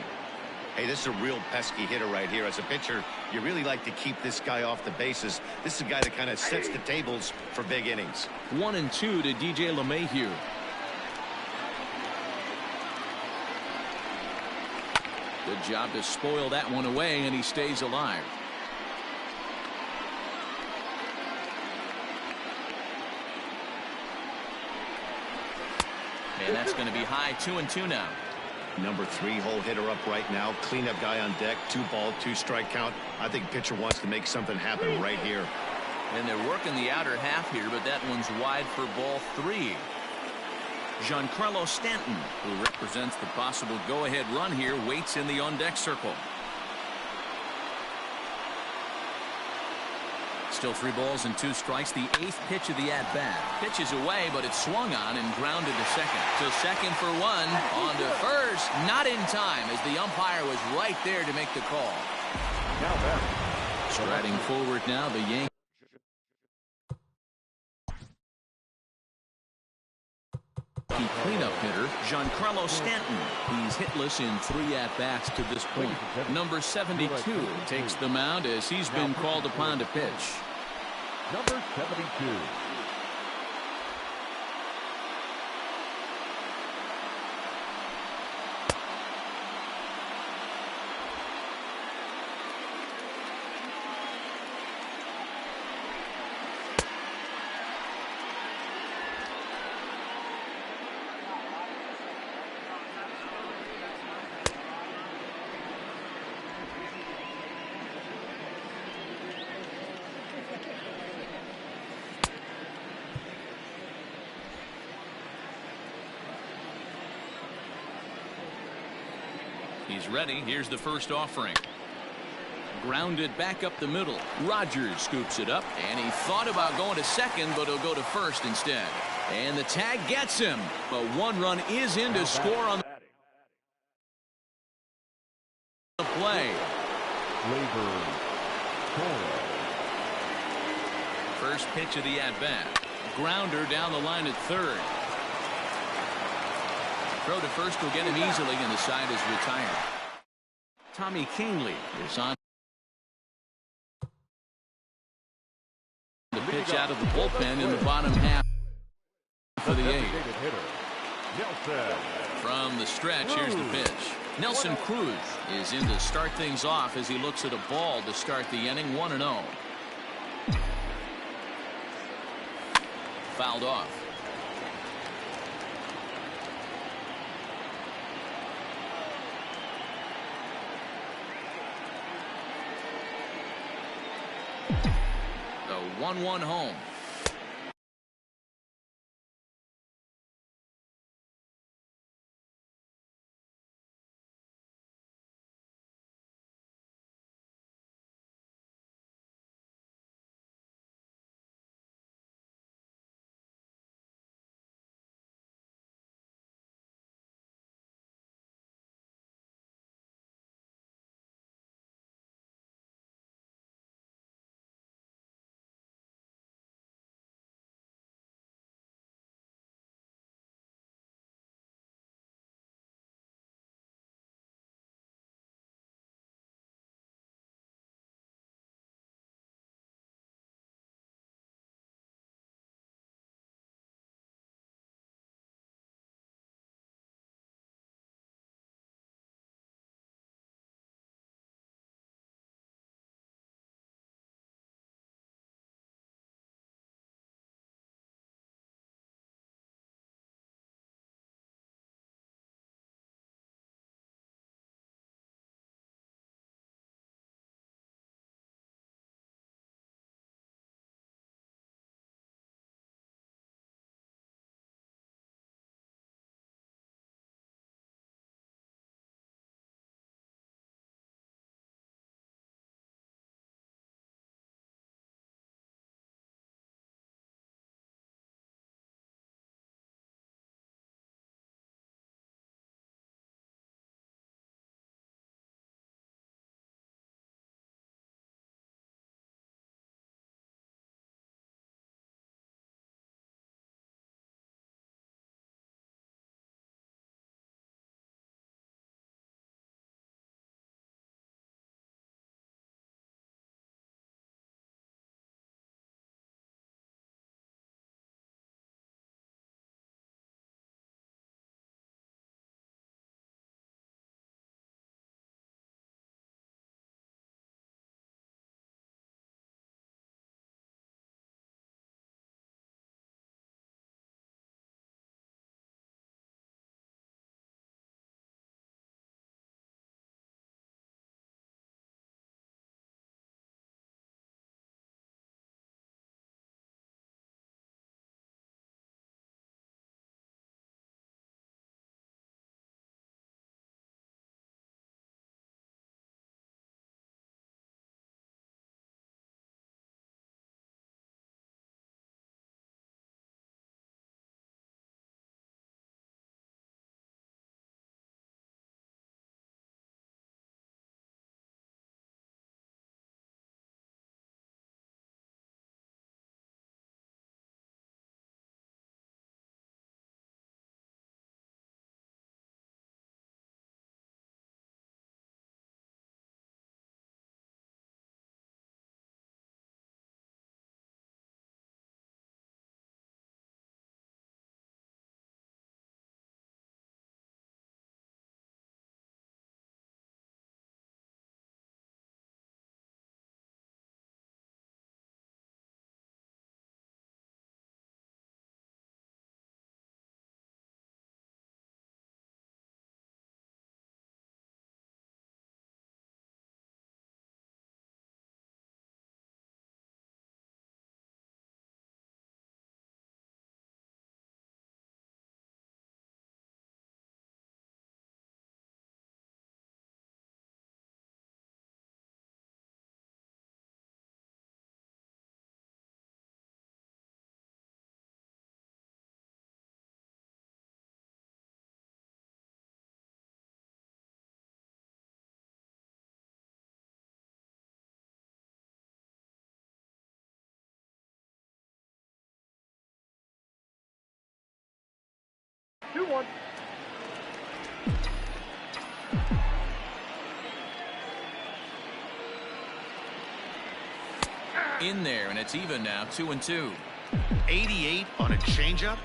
Hey, this is a real pesky hitter right here. As a pitcher, you really like to keep this guy off the bases. This is a guy that kind of sets the tables for big innings. 1-2 to DJ LeMahieu. Good job to spoil that one away, and he stays alive. And that's going to be high. 2-2 now. Number 3 hole hitter up right now. Cleanup guy on deck. 2-ball, 2-strike count. I think pitcher wants to make something happen right here. And they're working the outer half here, but that one's wide for ball 3. Giancarlo Stanton, who represents the possible go-ahead run here, waits in the on-deck circle. Still 3 balls and 2 strikes. The 8th pitch of the at-bat. Pitch is away, but it's swung on and grounded to second. To second for 1. On to first. Not in time, as the umpire was right there to make the call. Now back. Striding forward now, the Yankees. Cleanup hitter Giancarlo Stanton. He's hitless in 3 at-bats to this point. Number 72 takes the mound as he's been called upon to pitch. Number 72. He's ready. Here's the first offering. Grounded back up the middle. Rogers scoops it up, and he thought about going to second, but he'll go to first instead. And the tag gets him, but 1 run is in to score on the play. First pitch of the at-bat. Grounder down the line at third. Throw to first will get him easily, and the side is retired. Tommy Kahnle is on the pitch out of the bullpen in the bottom half for the 8th. From the stretch, here's the pitch. Nelson Cruz is in to start things off as he looks at a ball to start the inning. 1-0. Fouled off. The 1-1 home. 2-1. In there, and it's even now, 2-2. 88 on a changeup?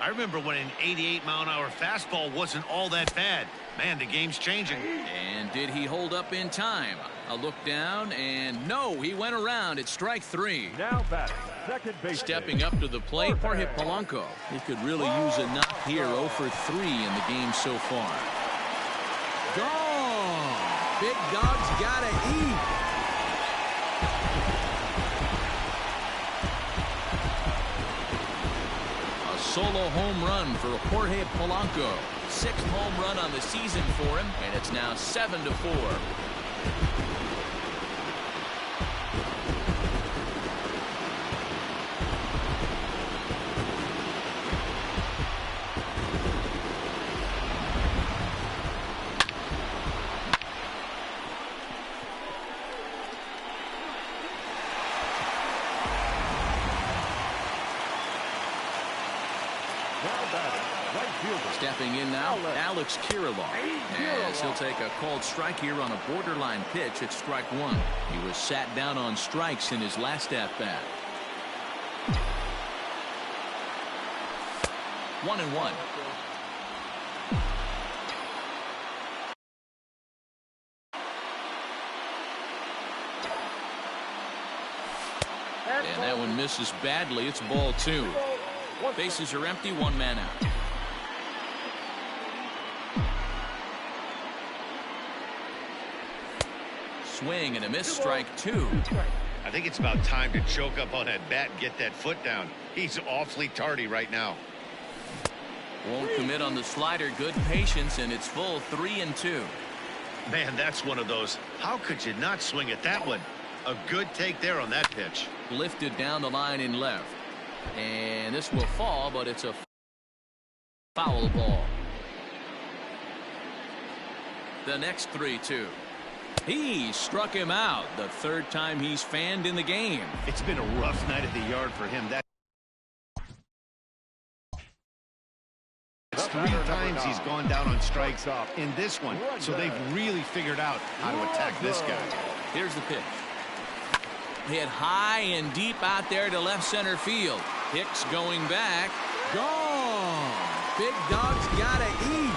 I remember when an 88-mile-an-hour fastball wasn't all that bad. Man, the game's changing. And did he hold up in time? A look down, and no, he went around. It's strike 3. Now batting, second base. Stepping up to the plate, Jorge Polanco. He could really use a knock here, 0 for 3 in the game so far. Gone! Big dog's gotta eat. Solo home run for Jorge Polanco. 6th home run on the season for him, and it's now 7-4. Stepping in now, Alex Kirilloff, as he'll take a called strike here on a borderline pitch at strike 1. He was sat down on strikes in his last at-bat. 1-1. And that one misses badly. It's ball 2. Bases are empty, 1 man out. Swing and a miss, strike 2. I think it's about time to choke up on that bat and get that foot down. He's awfully tardy right now. Won't commit on the slider. Good patience, and it's full 3-2. Man, that's one of those. How could you not swing at that one? A good take there on that pitch. Lifted down the line in left. And this will fall, but it's a foul ball. The next 3-2. He struck him out, the 3rd time he's fanned in the game. It's been a rough night at the yard for him. That's 3 times he's gone down on strikes in this one. So they've really figured out how to attack this guy. Here's the pitch. Hit high and deep out there to left center field. Hicks going back. Gone. Big dog's gotta eat.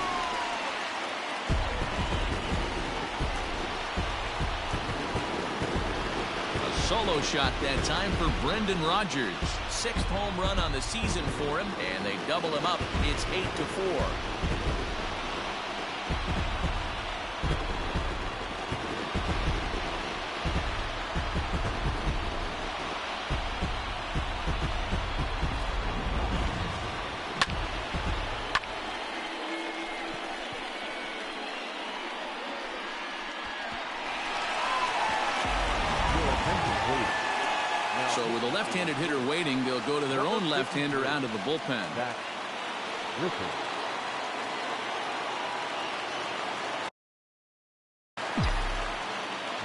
Solo shot that time for Brendan Rodgers. 6th home run on the season for him, and they double him up. It's 8-4. So with a left-handed hitter waiting, they'll go to their own left-hander out of the bullpen.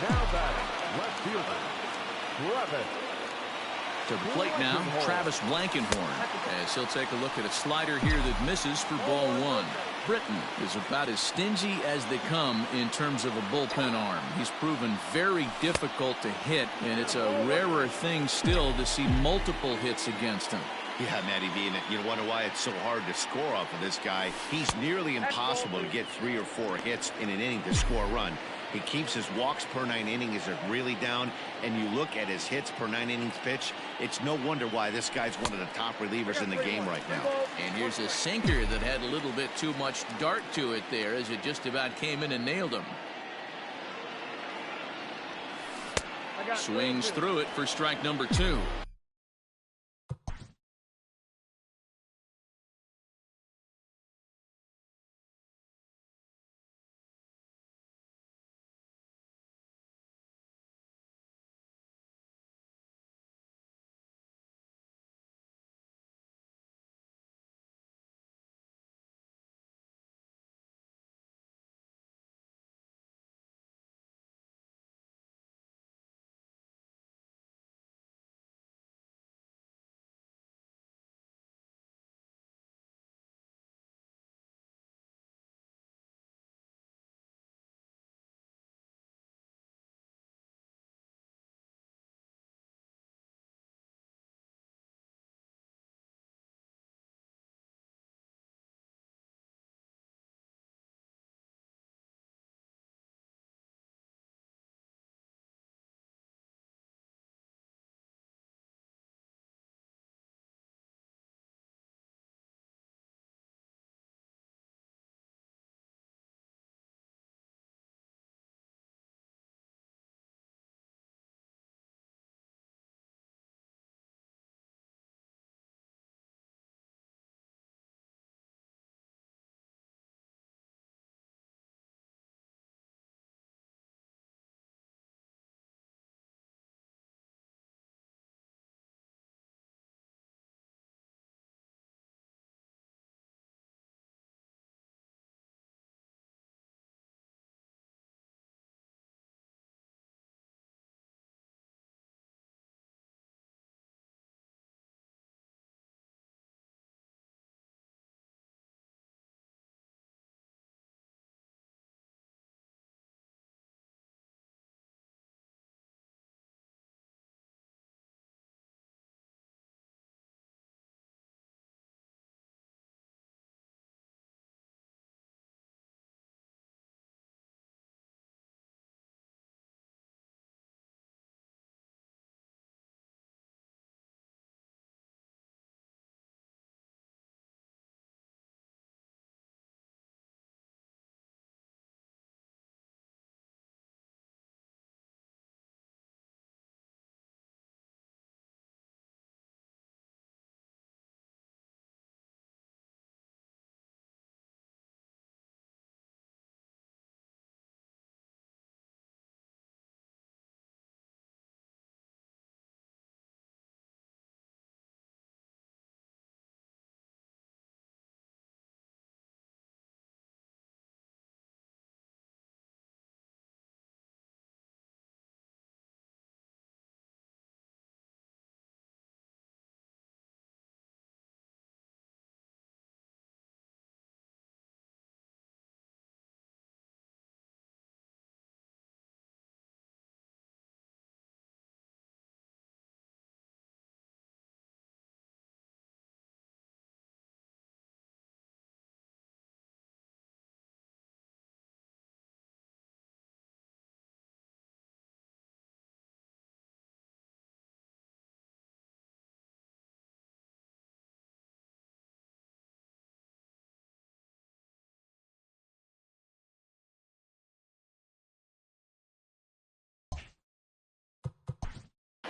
Now batting, left fielder, Travis. To the plate now, Travis Blankenhorn, as he'll take a look at a slider here that misses for ball 1. Britton is about as stingy as they come in terms of a bullpen arm. He's proven very difficult to hit, and it's a rarer thing still to see multiple hits against him. Yeah, Matty V, and you wonder why it's so hard to score off of this guy. He's nearly impossible to get 3 or 4 hits in an inning to score a run. He keeps his walks per 9 innings are really down, and you look at his hits per 9 innings pitch, it's no wonder why this guy's one of the top relievers in the game right now. And here's a sinker that had a little bit too much dart to it there as it just about came in and nailed him. Swings through it for strike number 2.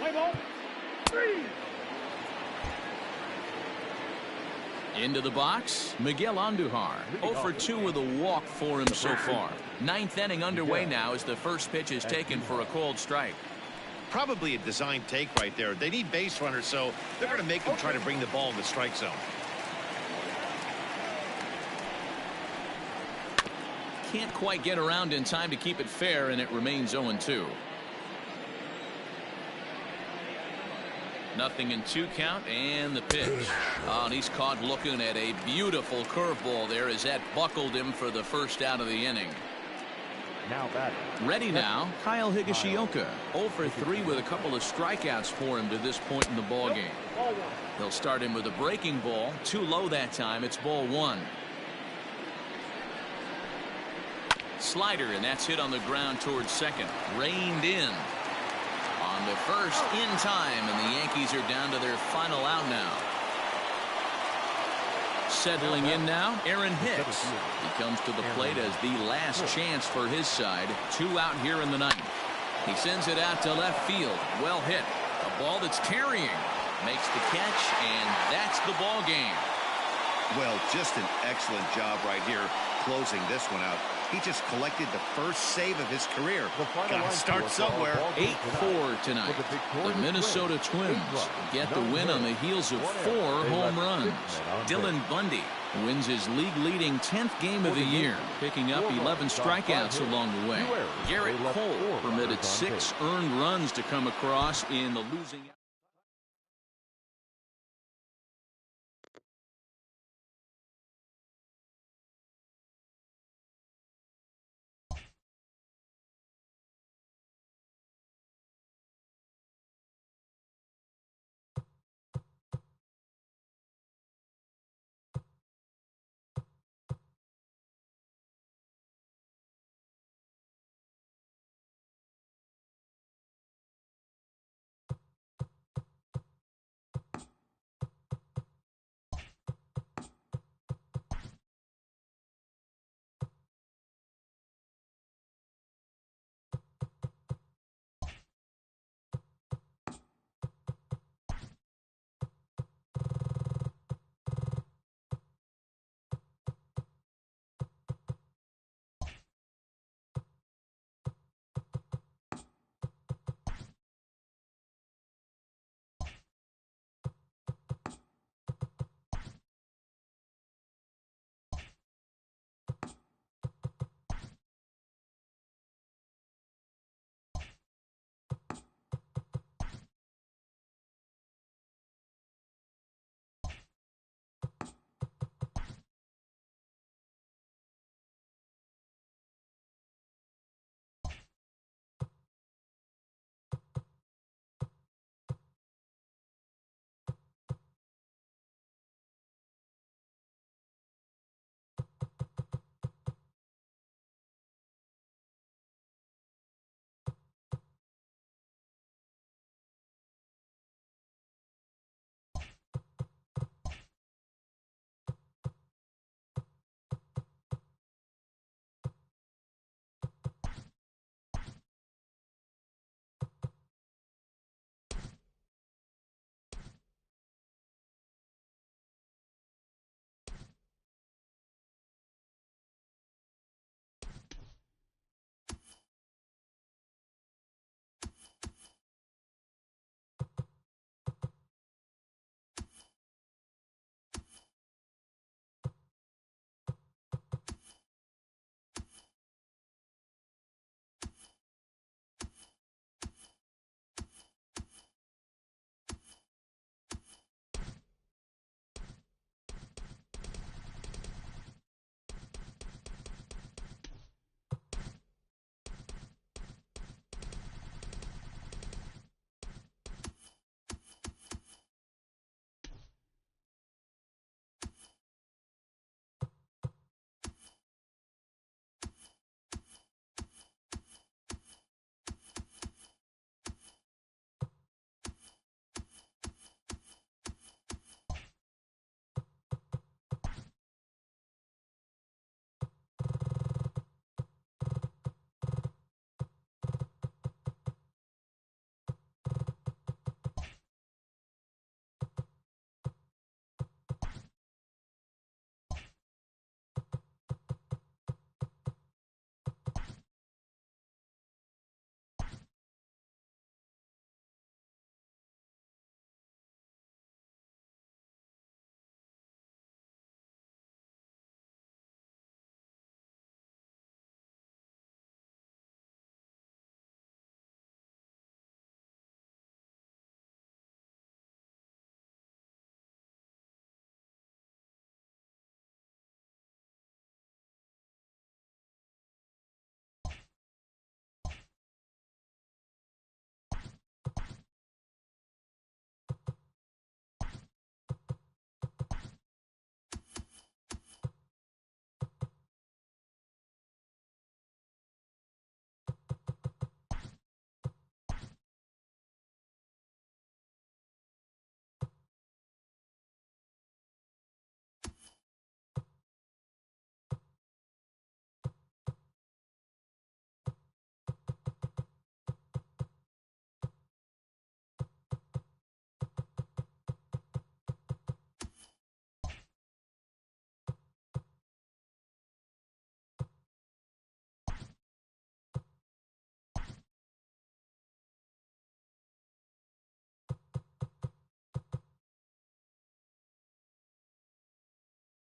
Play ball. 3. Into the box, Miguel Andujar. 0 for 2 with a walk for him so far. Ninth inning underway now as the first pitch is taken for a called strike. Probably a design take right there. They need base runners, so they're going to make him try to bring the ball in the strike zone. Can't quite get around in time to keep it fair, and it remains 0-2. Nothing in 2 count, and the pitch. Oh, and he's caught looking at a beautiful curveball there as that buckled him for the first out of the inning. Now batting. Ready now, Kyle Higashioka. 0 for 3 with a couple of strikeouts for him to this point in the ball game. They'll start him with a breaking ball. Too low that time. It's ball 1. Slider, and that's hit on the ground towards second. Reined in. On to first in time, and the Yankees are down to their final out now. Settling in now, Aaron Hicks. He comes to the plate as the last chance for his side. 2 out here in the ninth. He sends it out to left field. Well hit. A ball that's carrying. Makes the catch, and that's the ball game. Well, just an excellent job right here closing this one out. He just collected the first save of his career. Got to start somewhere. 8-4 tonight. The Minnesota Twins get the win on the heels of 4 home runs. Dylan Bundy wins his league-leading 10th game of the year, picking up 11 strikeouts along the way. Garrett Cole permitted 6 earned runs to come across in the losing.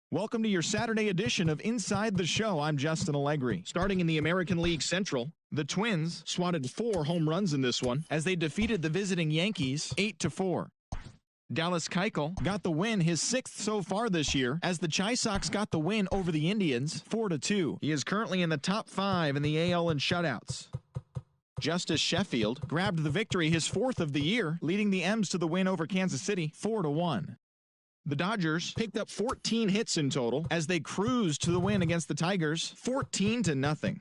Welcome to your Saturday edition of Inside the Show. I'm Justin Allegri. Starting in the American League Central, the Twins swatted 4 home runs in this one as they defeated the visiting Yankees 8-4. Dallas Keuchel got the win, his 6th so far this year, as the Chi Sox got the win over the Indians 4-2. He is currently in the top 5 in the AL in shutouts. Justice Sheffield grabbed the victory, his 4th of the year, leading the M's to the win over Kansas City 4-1. The Dodgers picked up 14 hits in total as they cruised to the win against the Tigers 14-0.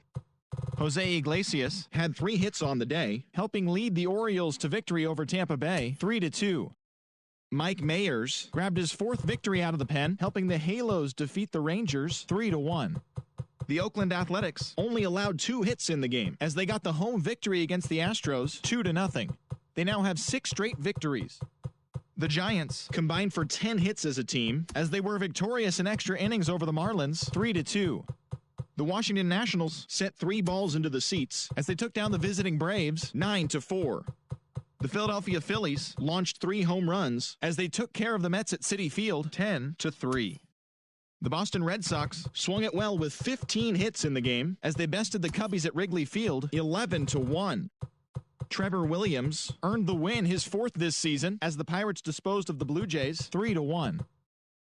Jose Iglesias had 3 hits on the day, helping lead the Orioles to victory over Tampa Bay 3-2. Mike Mayers grabbed his 4th victory out of the pen, helping the Halos defeat the Rangers 3-1. The Oakland Athletics only allowed 2 hits in the game as they got the home victory against the Astros 2-0. They now have 6 straight victories. The Giants combined for 10 hits as a team as they were victorious in extra innings over the Marlins 3-2. The Washington Nationals sent 3 balls into the seats as they took down the visiting Braves 9-4. The Philadelphia Phillies launched 3 home runs as they took care of the Mets at Citi Field 10-3. The Boston Red Sox swung it well with 15 hits in the game as they bested the Cubbies at Wrigley Field 11-1. Trevor Williams earned the win, his 4th this season, as the Pirates disposed of the Blue Jays 3-1.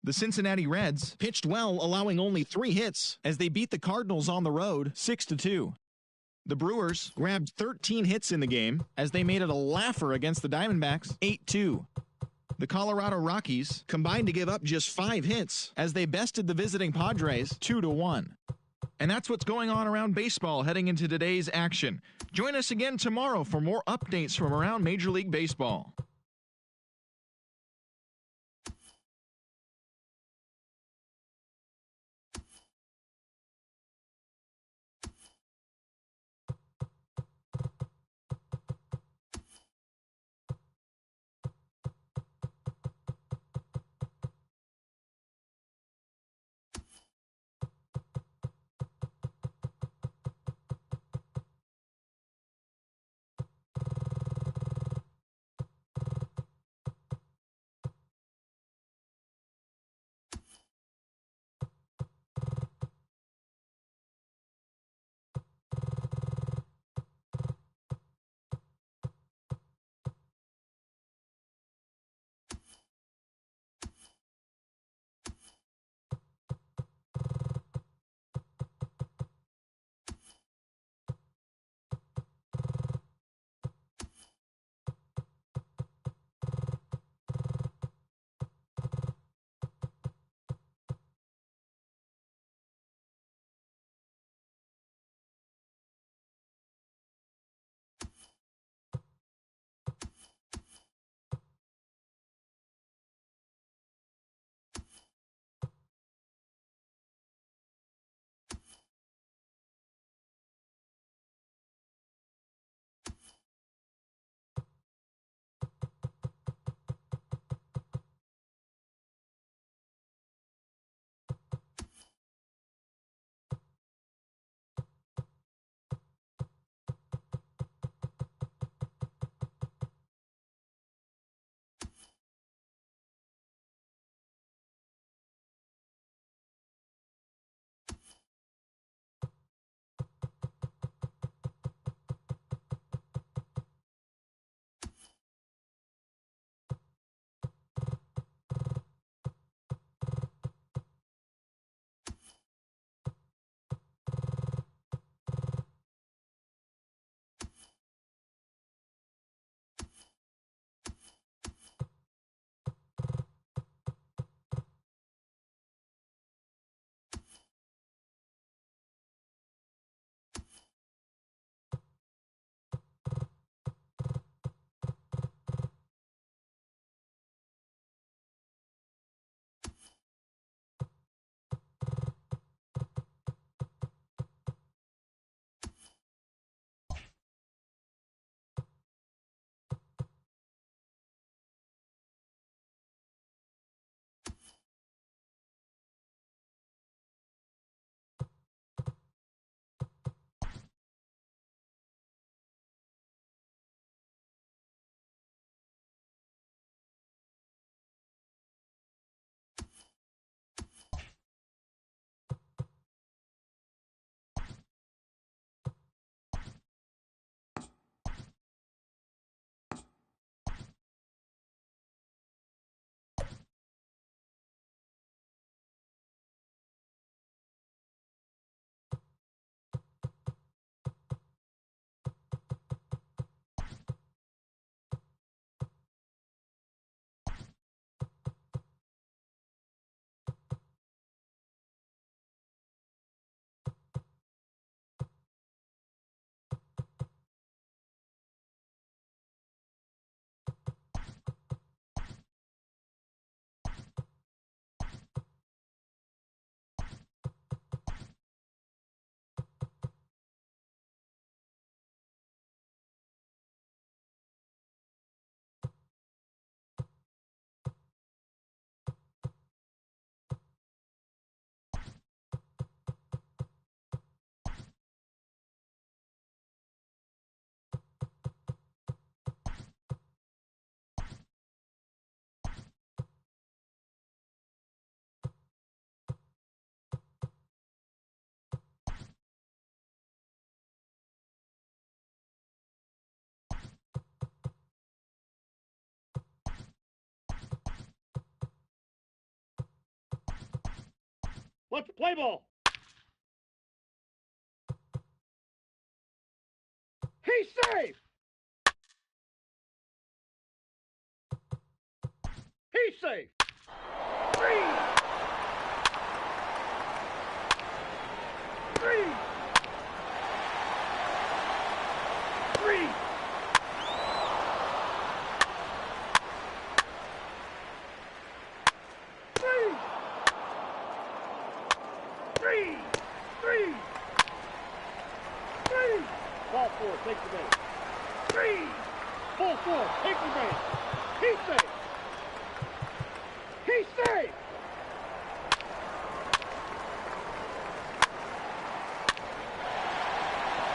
The Cincinnati Reds pitched well, allowing only 3 hits as they beat the Cardinals on the road 6-2. The Brewers grabbed 13 hits in the game as they made it a laugher against the Diamondbacks 8-2. The Colorado Rockies combined to give up just 5 hits as they bested the visiting Padres 2-1. And that's what's going on around baseball heading into today's action. Join us again tomorrow for more updates from around Major League Baseball. Let's play ball. He's safe. He's safe. 3. 3. 3. 3. 3. 3. Ball 4, take the base. 3. Ball 4, take the base. He's safe. He's safe.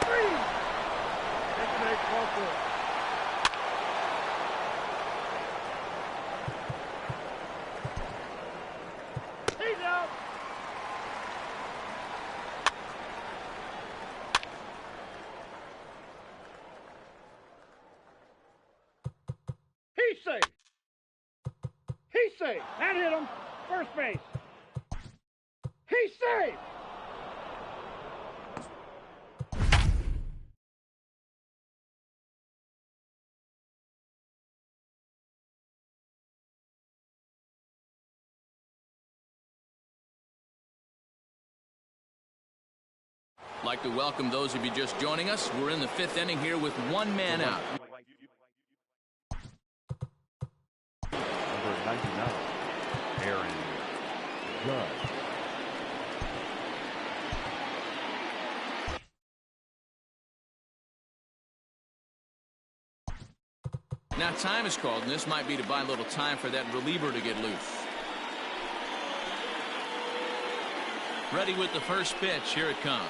3. Take the base, ball 4. He's out. He's safe. He's safe. That hit him. First base. He's safe. I'd like to welcome those of you just joining us. We're in the 5th inning here with 1 man out. Number 99, Aaron Judge. Now time is called, and this might be to buy a little time for that reliever to get loose. Ready with the first pitch. Here it comes.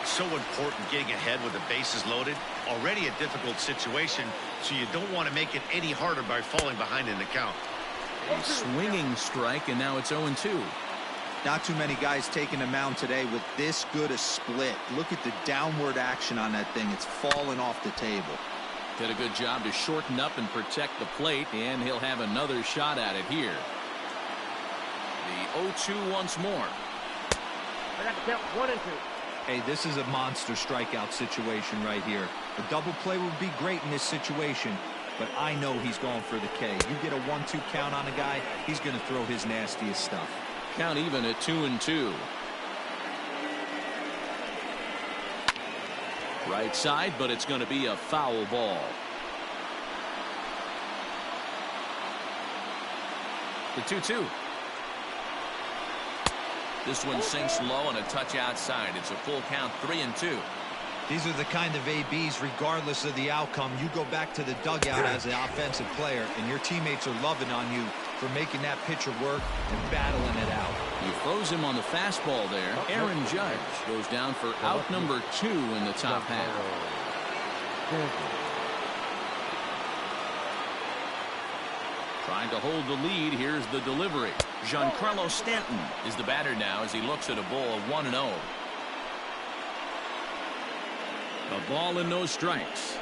So important getting ahead with the bases loaded. Already a difficult situation, so you don't want to make it any harder by falling behind in the count. A swinging strike, and now it's 0-2. Not too many guys taking the mound today with this good a split. Look at the downward action on that thing. It's falling off the table. Did a good job to shorten up and protect the plate, and he'll have another shot at it here. The 0-2 once more. I got to count 1 and 2. Hey, this is a monster strikeout situation right here. A double play would be great in this situation, but I know he's going for the K. You get a 1-2 count on a guy, he's going to throw his nastiest stuff. Count even at 2-2. Right side, but it's going to be a foul ball. The 2-2. This one sinks low and a touch outside. It's a full count, 3-2. These are the kind of ABs, regardless of the outcome, you go back to the dugout as an offensive player, and your teammates are loving on you for making that pitcher work and battling it out. You froze him on the fastball there. Aaron Judge goes down for out number 2 in the top half. Trying to hold the lead. Here's the delivery. Giancarlo Stanton is the batter now as he looks at a ball 1-0. A ball and no strikes.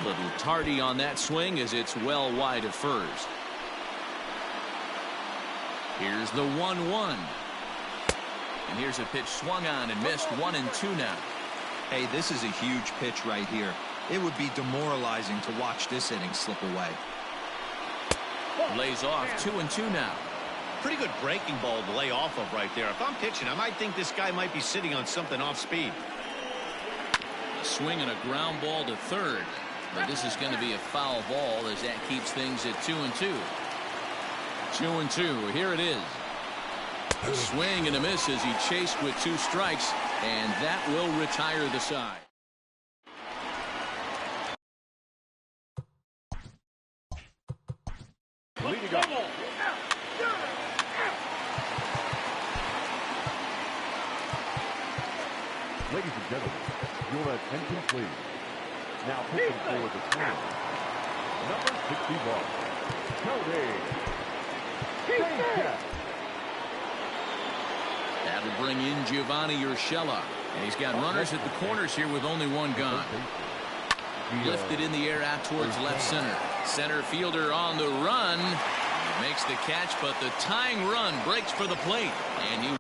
Little tardy on that swing as it's well wide of first. Here's the 1-1. And here's a pitch swung on and missed. 1-2 now. Hey, this is a huge pitch right here. It would be demoralizing to watch this inning slip away. Lays off. 2-2 now. Pretty good breaking ball to lay off of right there. If I'm pitching, I might think this guy might be sitting on something off speed. A swing and a ground ball to third. But this is going to be a foul ball as that keeps things at 2-2. 2-2. Here it is. A swing and a miss as he chased with 2 strikes, and that will retire the side. Leading up. Ladies and gentlemen, your attention please. Now pitching for the Twins, number 61, Cody. That'll bring in Giovanni Urshela. And he's got runners at the corners here with only 1 gone. Lifted in the air out towards left center. Center fielder on the run. Makes the catch, but the tying run breaks for the plate. And you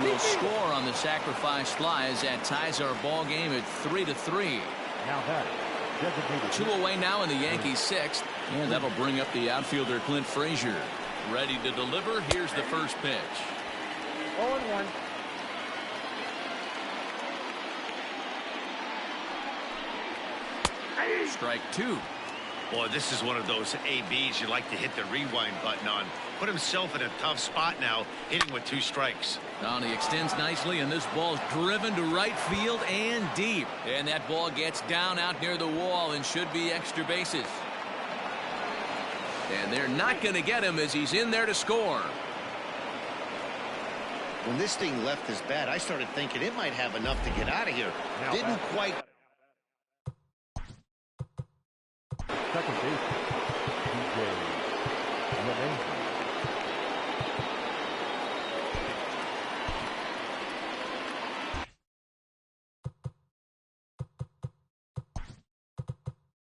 will score on the sacrifice fly as that ties our ball game at 3-3. Now that designated 2 away now in the Yankees' 6th. And that'll bring up the outfielder Clint Frazier. Ready to deliver. Here's the first pitch. 0-1. Strike 2. Boy, this is one of those ABs you like to hit the rewind button on. Put himself in a tough spot now, hitting with 2 strikes. Now he extends nicely, and this ball's driven to right field and deep. And that ball gets down out near the wall and should be extra bases. And they're not going to get him as he's in there to score. When this thing left his bat, I started thinking it might have enough to get out of here. Now Didn't quite. second base, Tlp1622.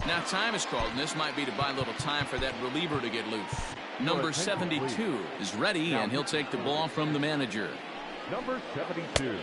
Now time is called, and this might be to buy a little time for that reliever to get loose. Number 72 is ready, and he'll take the ball from the manager. Number 72.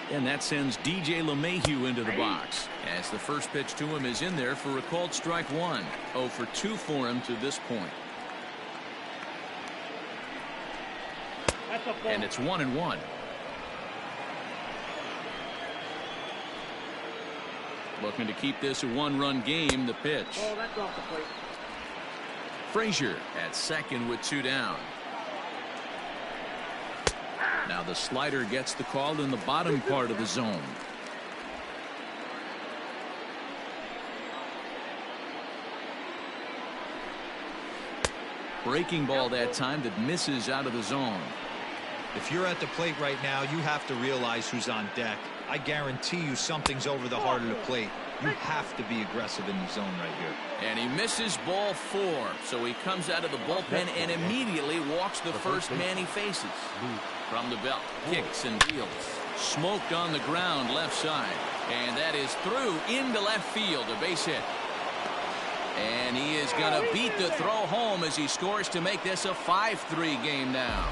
And that sends DJ LeMahieu into the box, as the first pitch to him is in there for a called strike 1. 0 for 2 for him to this point. And it's 1-1. Looking to keep this a 1-run game. The pitch. Oh, that's off the plate. Frazier at second with 2 down. Now the slider gets the call in the bottom part of the zone. Breaking ball that time that misses out of the zone. If you're at the plate right now, you have to realize who's on deck. I guarantee you something's over the heart of the plate. You have to be aggressive in the zone right here. And he misses ball 4, so he comes out of the bullpen and immediately walks the first man he faces. From the belt, kicks and deals. Smoked on the ground left side. And that is through into left field, a base hit. And he is going to beat the throw home as he scores to make this a 5-3 game now.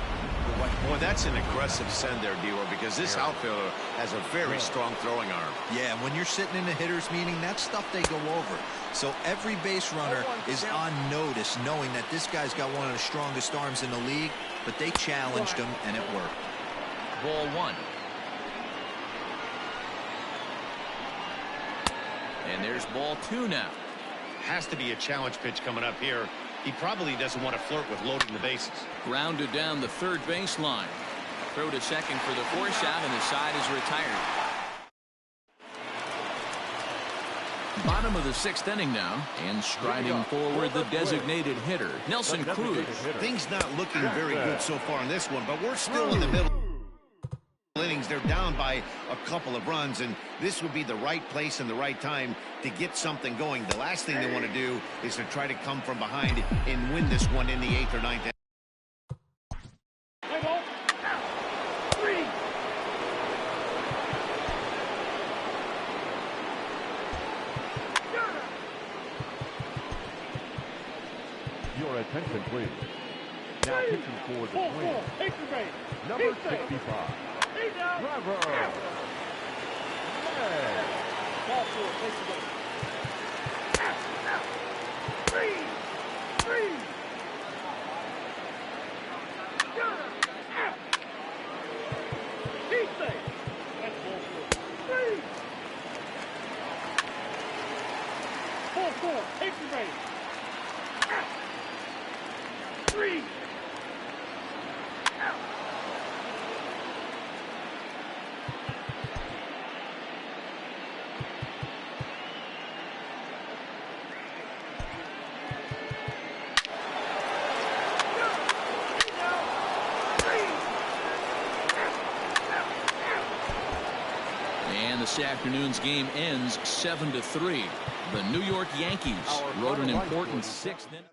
Boy, that's an aggressive send there, D-Roy, because this outfielder has a very strong throwing arm. Yeah, when you're sitting in a hitter's meeting, that's stuff they go over. So every base runner is on notice, knowing that this guy's got one of the strongest arms in the league, but they challenged him, and it worked. Ball 1. And there's ball 2 now. Has to be a challenge pitch coming up here. He probably doesn't want to flirt with loading the bases. Grounded down the third baseline. Throw to second for the force out, and the side is retired. Bottom of the 6th inning now, and striding forward the designated hitter, Nelson Cruz. Things not looking very good so far in this one, but we're still in the middle innings. They're down by a couple of runs, and this would be the right place and the right time to get something going. The last thing they want to do is to try to come from behind and win this one in the 8th or 9th. Your attention, please. Now pitching for the Twins, number 65. Trevor. Ball 4, take the base. 3. He's safe. That's ball 4. 3. 4, take the base. 3. this afternoon's game ends 7-3. The New York Yankees wrote an important sixth inning.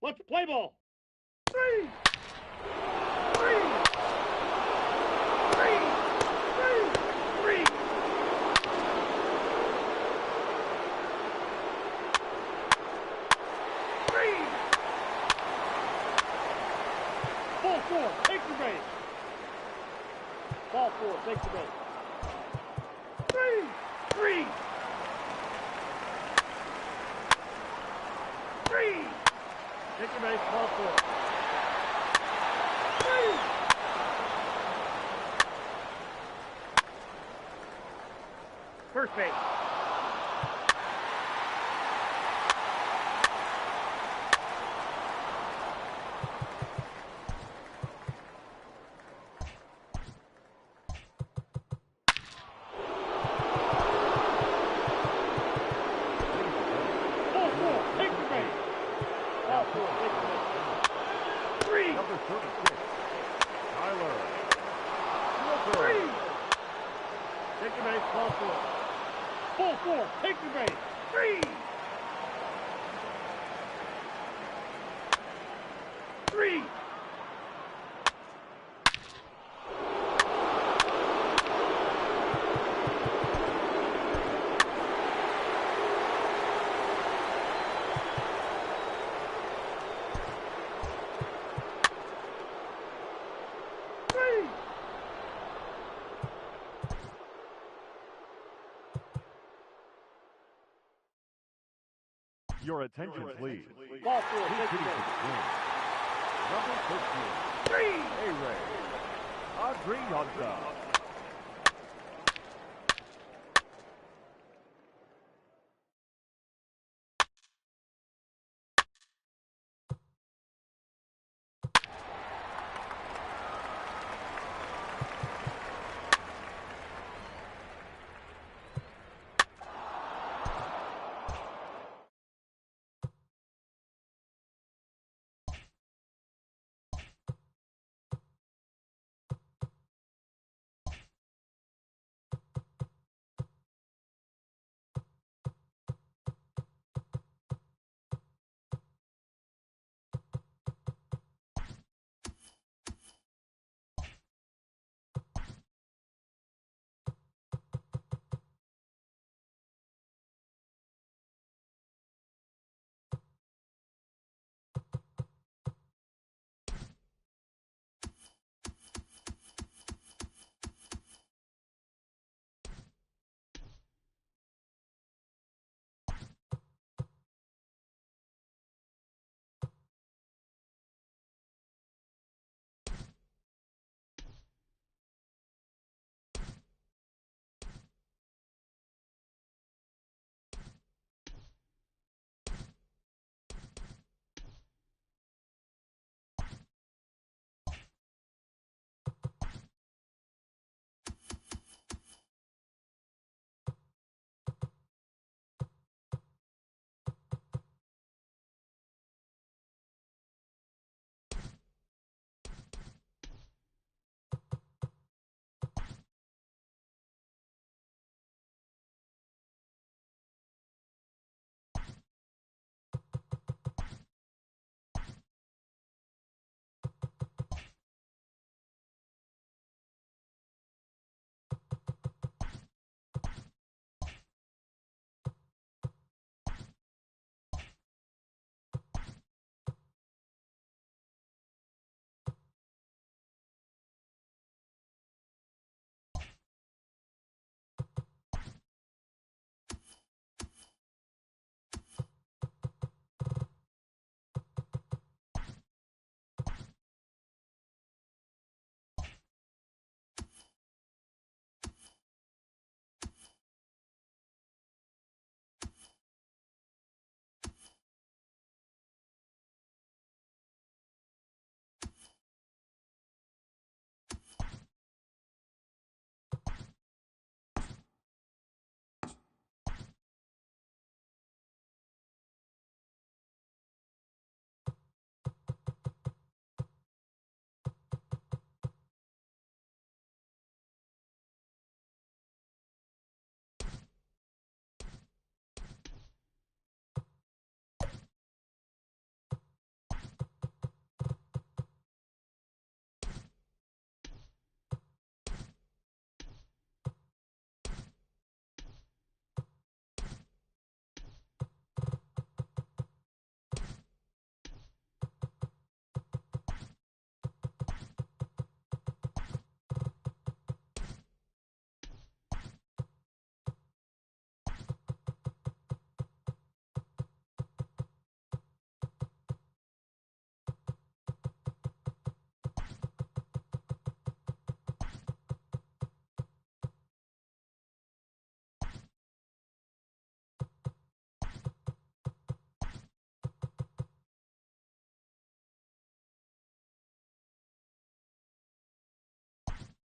Let's play ball. Three. Three. Three. Three. Three. Three. Ball four. Take the base. Ball four. Take the base. Three. Three. Three. Take your base, ball four. Three. First base. Ball four, take the base. Ball four, take the base. Three. Number 36, Tyler. Three. Take the base, ball four. Ball four, take the base. Three. Three. Three. Your attention, please. Ball four, He's take the hitting base. for the win. Number 15, Three. A-Ray. Adrianza.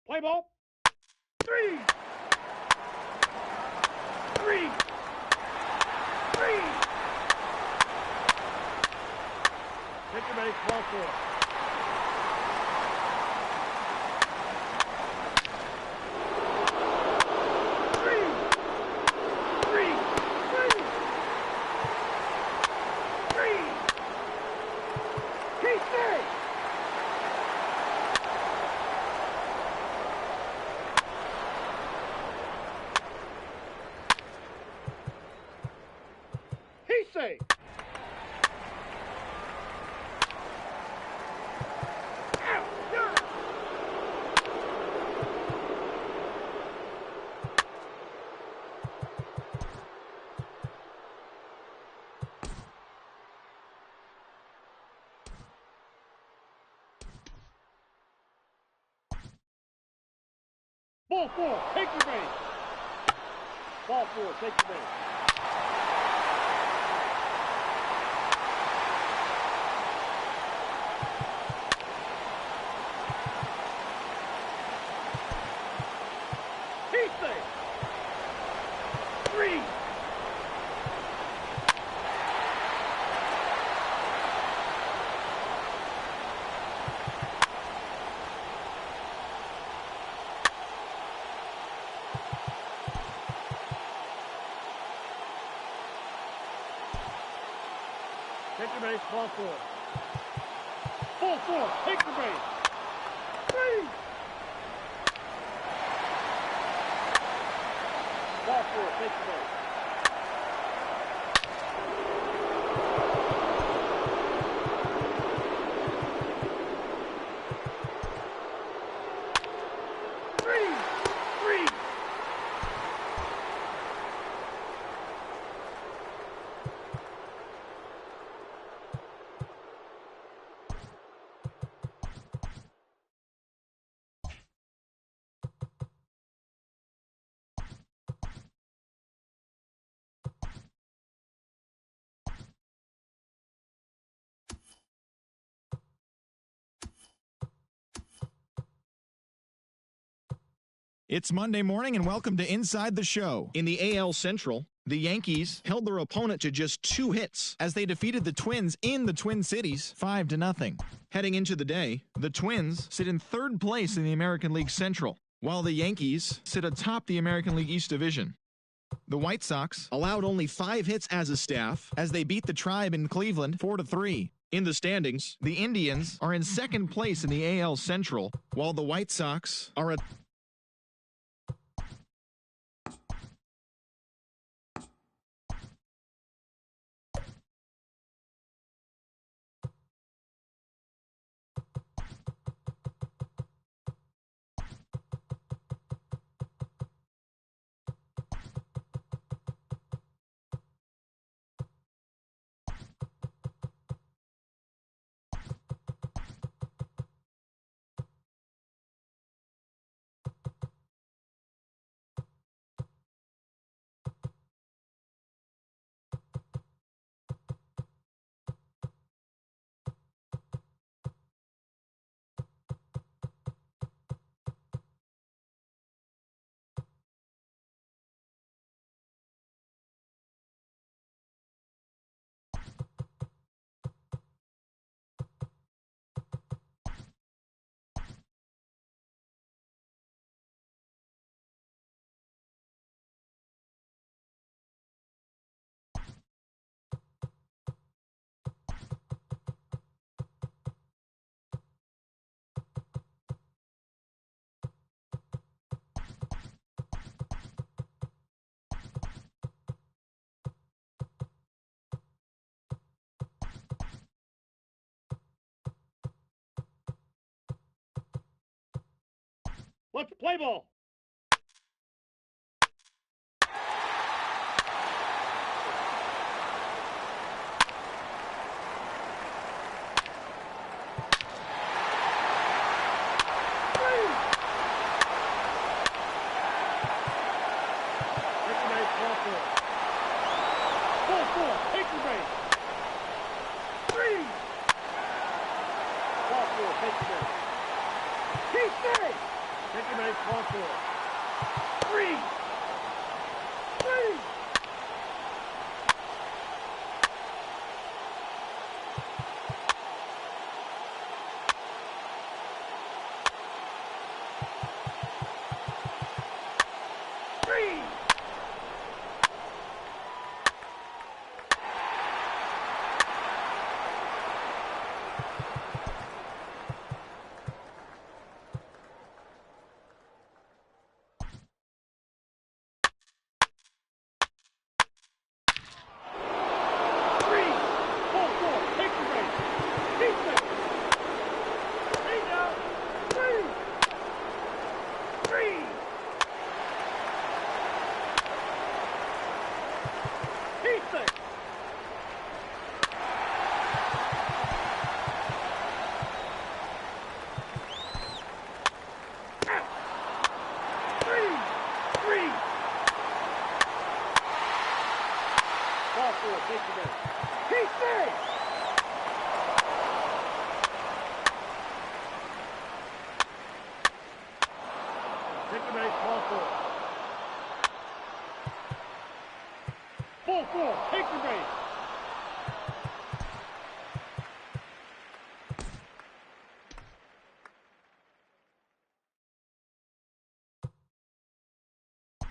Play ball. 3. 3. 3. Take your base, ball 4. Say. Ball 4, take your base. Ball 4, take your base. Take your base, ball 4. Ball 4, take your base. 3. Ball 4, take your base. It's Monday morning and welcome to Inside the Show. In the AL Central, the Yankees held their opponent to just 2 hits as they defeated the Twins in the Twin Cities 5-0. Heading into the day, the Twins sit in 3rd place in the American League Central, while the Yankees sit atop the American League East Division. The White Sox allowed only 5 hits as a staff as they beat the Tribe in Cleveland 4-3. In the standings, the Indians are in 2nd place in the AL Central, while the White Sox are at Let's play ball. Take your base, ball four. Three.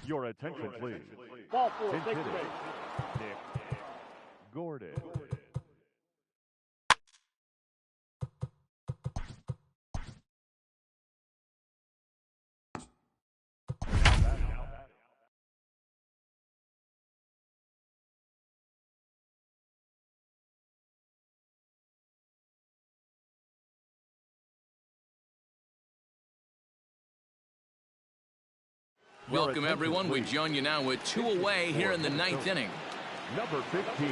Your attention, please. Ball four, Pinch take the hitting, base. Nick Gordon. Welcome, everyone. We join you now with 2 away here in the 9th inning. Number 15,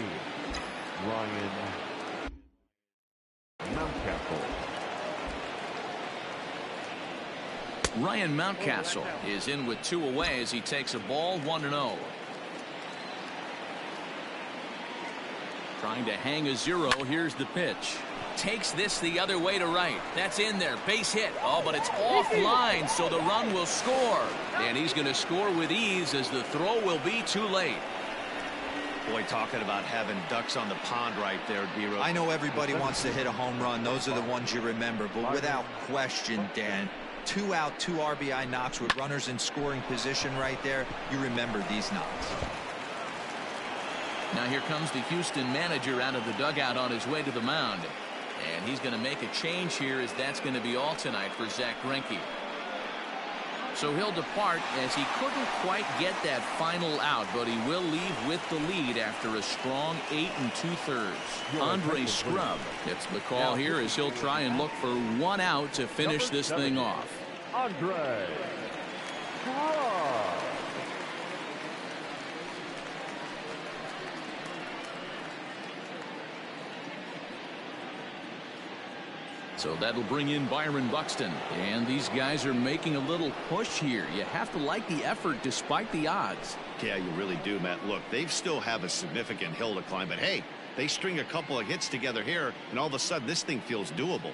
Ryan Mountcastle. Ryan Mountcastle is in with 2 away as he takes a ball, 1-0. Trying to hang a 0. Here's the pitch. Takes this the other way to right. That's in there. Base hit. Oh, but it's offline, so the run will score. And he's going to score with ease as the throw will be too late. Boy, talking about having ducks on the pond right there, D-Rose. I know everybody wants to hit a home run. Those are the ones you remember. But without question, Dan, 2 out, 2 RBI knocks with runners in scoring position right there. You remember these knocks. Now here comes the Houston manager out of the dugout on his way to the mound. And he's going to make a change here, as that's going to be all tonight for Zach Greinke. So he'll depart as he couldn't quite get that final out, but he will leave with the lead after a strong 8 2/3. Andre Scrub gets the call here as he'll try and look for 1 out to finish this thing off. Andre Scrub. So that'll bring in Byron Buxton. And these guys are making a little push here. You have to like the effort despite the odds. Yeah, you really do, Matt. Look, they still have a significant hill to climb, but hey, they string a couple of hits together here, and all of a sudden this thing feels doable.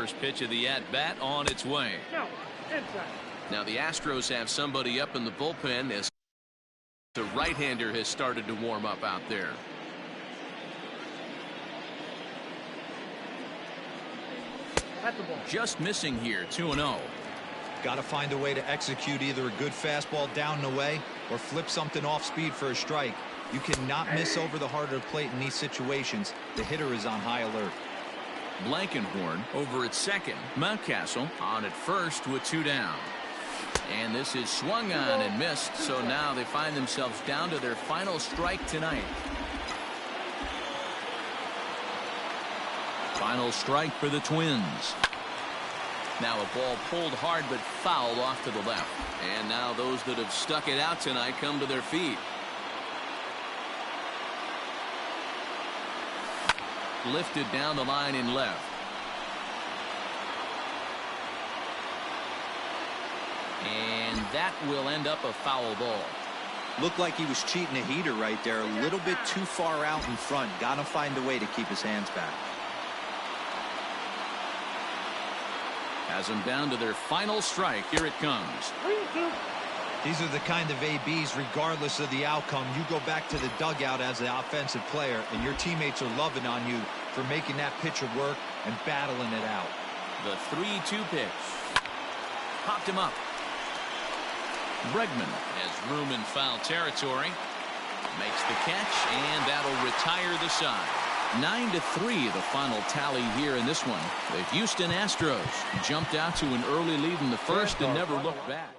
first pitch of the at-bat on its way. No, inside. Now the Astros have somebody up in the bullpen as the right-hander has started to warm up out there. That's the ball. Just missing here, 2-0. Got to find a way to execute either a good fastball down and away or flip something off speed for a strike. You cannot miss over the heart of the plate in these situations. The hitter is on high alert. Blankenhorn over at second. Mountcastle on at first with 2 down. And this is swung on and missed, so now they find themselves down to their final strike tonight. Final strike for the Twins. Now a ball pulled hard but fouled off to the left. And now those that have stuck it out tonight come to their feet. Lifted down the line in left. And that will end up a foul ball. Looked like he was cheating a heater right there. A little bit too far out in front. Got to find a way to keep his hands back. Has them down to their final strike. Here it comes. 3-2. These are the kind of ABs, regardless of the outcome, you go back to the dugout as the offensive player, and your teammates are loving on you for making that pitcher work and battling it out. The 3-2 pitch. Popped him up. Bregman has room in foul territory. Makes the catch, and that'll retire the side. 9-3 the final tally here in this one. The Houston Astros jumped out to an early lead in the first and never looked back.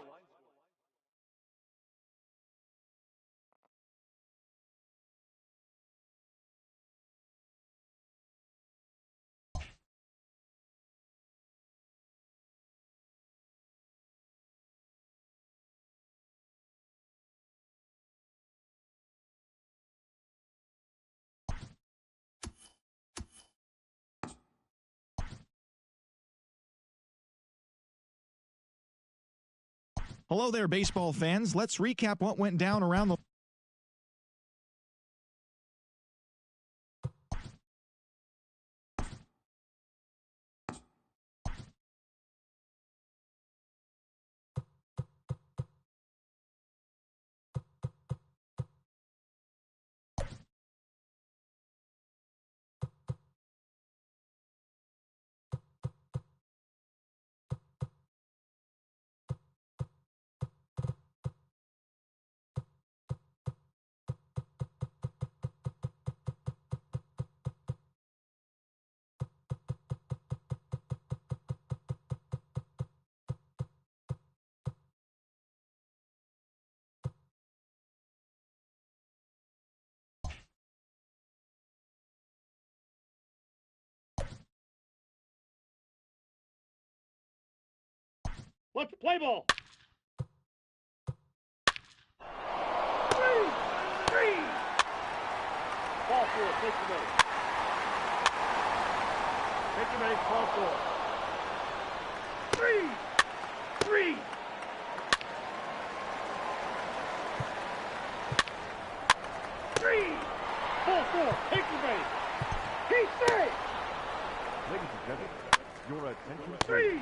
Hello there, baseball fans. Let's recap what went down around the Let's play ball. 3-3. Ball 4. Take the base. Take the base. Ball 4. 3-3. Ball 4. Take the base. He's safe. Ladies and gentlemen, your attention 3. please.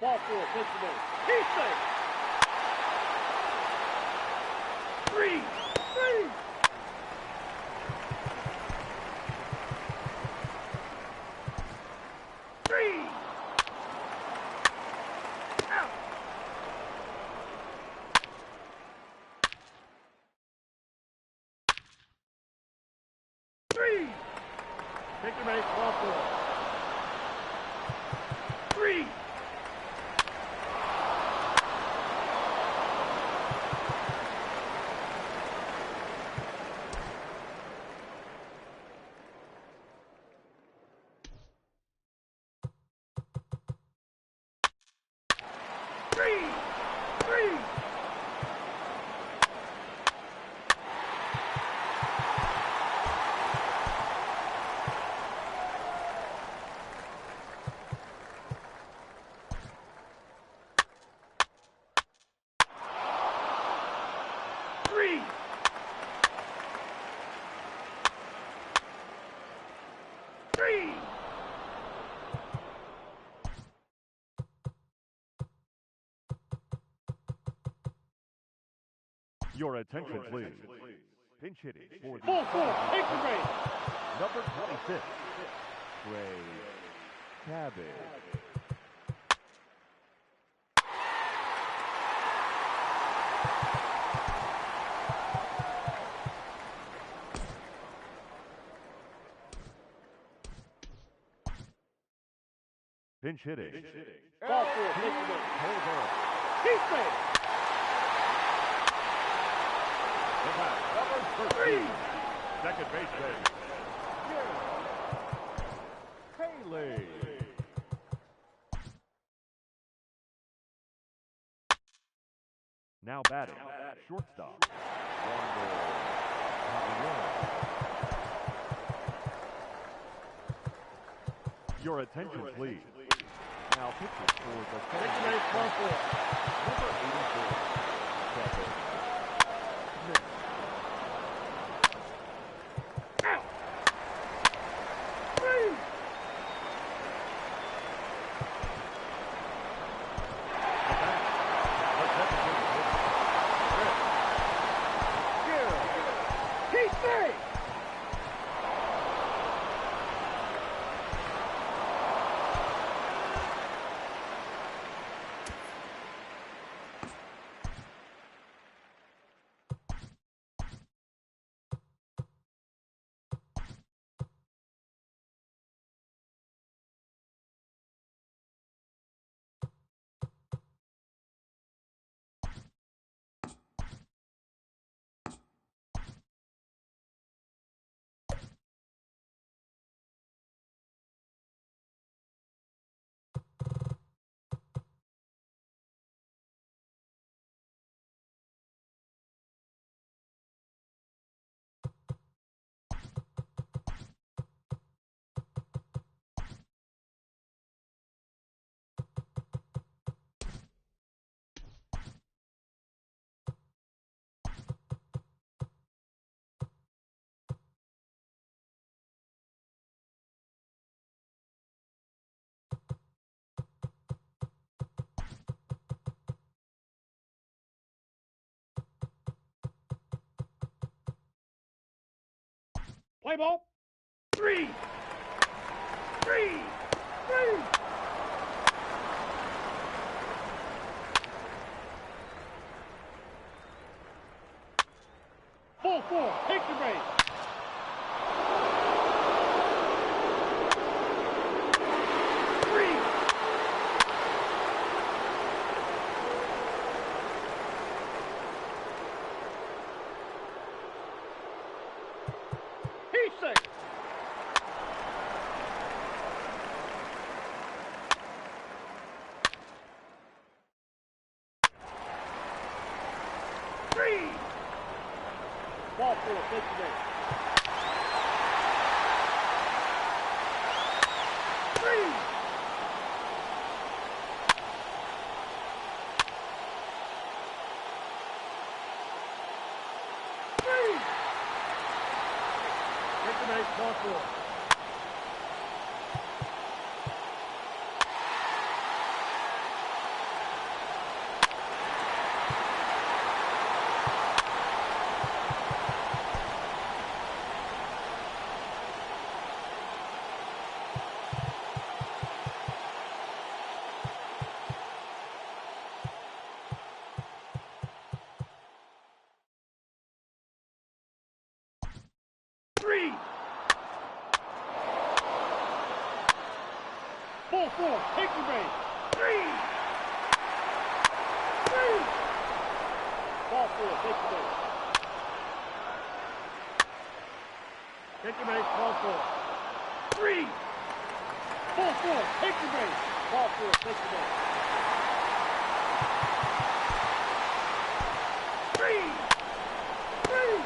Ball 4, take the base. He's safe. 3-3. 3. Out. 3. Take the base. Ball 4. 3. Your attention, please. Pinch hitting for the 4-4, take the base. number 26, Trey Cabbage. Pinch hitting. Ball 4, take the base. Hold on. Keep base. The back, number 13, second baseman, Haley. Now batting, shortstop, Wander. Your attention, please. Now pitching for the Take the base, ball 4. number 84, Kevin Smith. Out. 3. Keep base. Play ball. 3. 3. 3. 4-4, take the base. 3. 6. 3. Ball 4, take the base. 3. 3. Take the base, ball 4. Three. 4-4, take the base. 3. 3. Ball 4, take the base. Take the base, ball 4. 3. 4-4, take the base. Ball 4, take the base. 3. 3.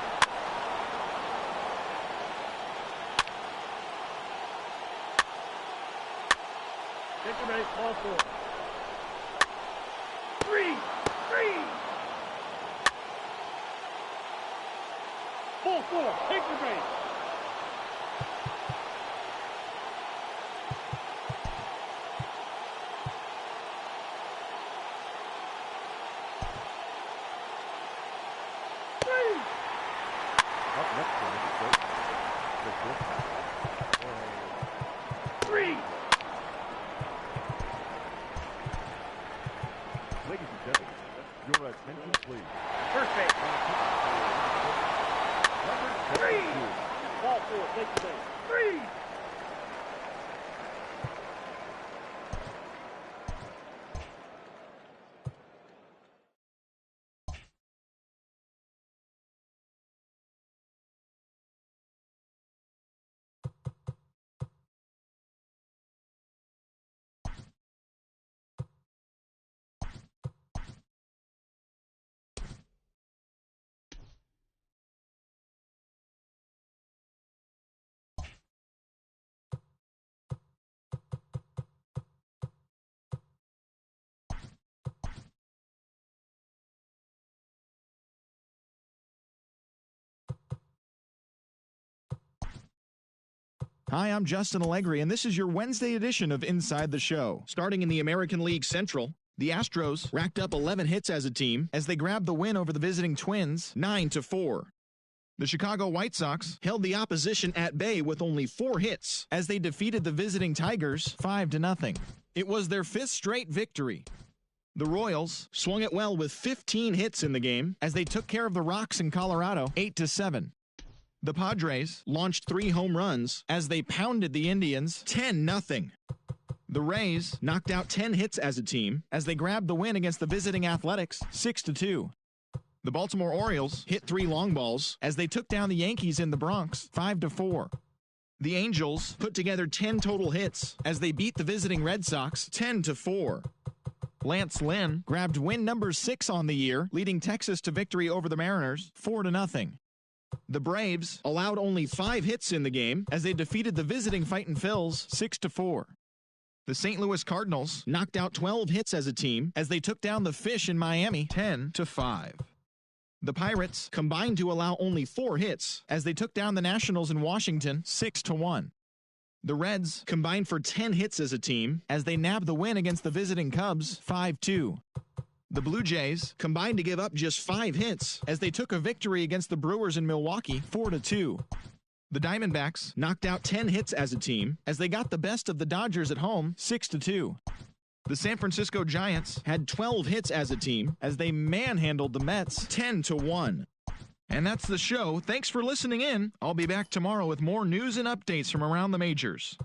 Take the base, ball 4. 3. 3. 4-4, take the base. 3. Hi, I'm Justin Allegri, and this is your Wednesday edition of Inside the Show. Starting in the American League Central, the Astros racked up 11 hits as a team as they grabbed the win over the visiting Twins 9-4. The Chicago White Sox held the opposition at bay with only 4 hits as they defeated the visiting Tigers 5-0. It was their 5th straight victory. The Royals swung it well with 15 hits in the game as they took care of the Rocks in Colorado 8-7. The Padres launched 3 home runs as they pounded the Indians 10-0. The Rays knocked out 10 hits as a team as they grabbed the win against the visiting Athletics 6-2. The Baltimore Orioles hit 3 long balls as they took down the Yankees in the Bronx 5-4. The Angels put together 10 total hits as they beat the visiting Red Sox 10-4. Lance Lynn grabbed win number 6 on the year, leading Texas to victory over the Mariners 4-0. The Braves allowed only 5 hits in the game as they defeated the visiting Fightin' Phils 6-4. The St. Louis Cardinals knocked out 12 hits as a team as they took down the Fish in Miami 10-5. The Pirates combined to allow only 4 hits as they took down the Nationals in Washington 6-1. The Reds combined for 10 hits as a team as they nabbed the win against the visiting Cubs 5-2. The Blue Jays combined to give up just 5 hits as they took a victory against the Brewers in Milwaukee 4-2. The Diamondbacks knocked out 10 hits as a team as they got the best of the Dodgers at home 6-2. The San Francisco Giants had 12 hits as a team as they manhandled the Mets 10-1. And that's the show. Thanks for listening in. I'll be back tomorrow with more news and updates from around the majors.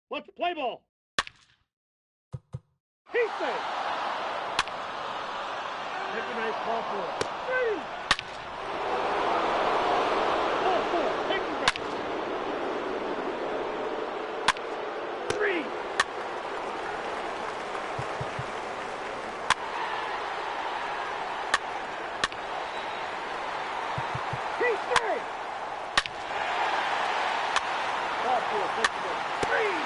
Let's play ball. He's safe. Take a nice ball for it. 4-4. Take a nice. 3. He's safe. Ball for it. Take a nice. 3.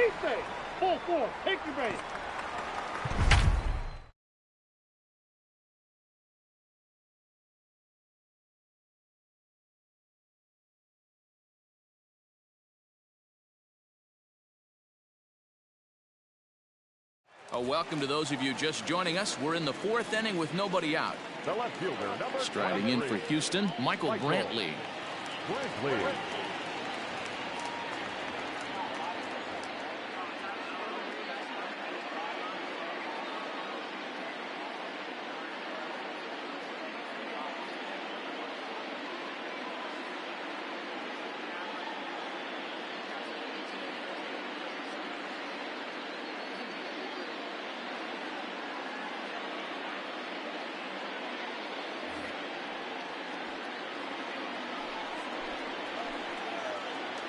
Keep safe. Full force. Take your base. A welcome to those of you just joining us. We're in the fourth inning with nobody out. The left fielder, number Striding in for Houston, Michael Brantley. Brantley.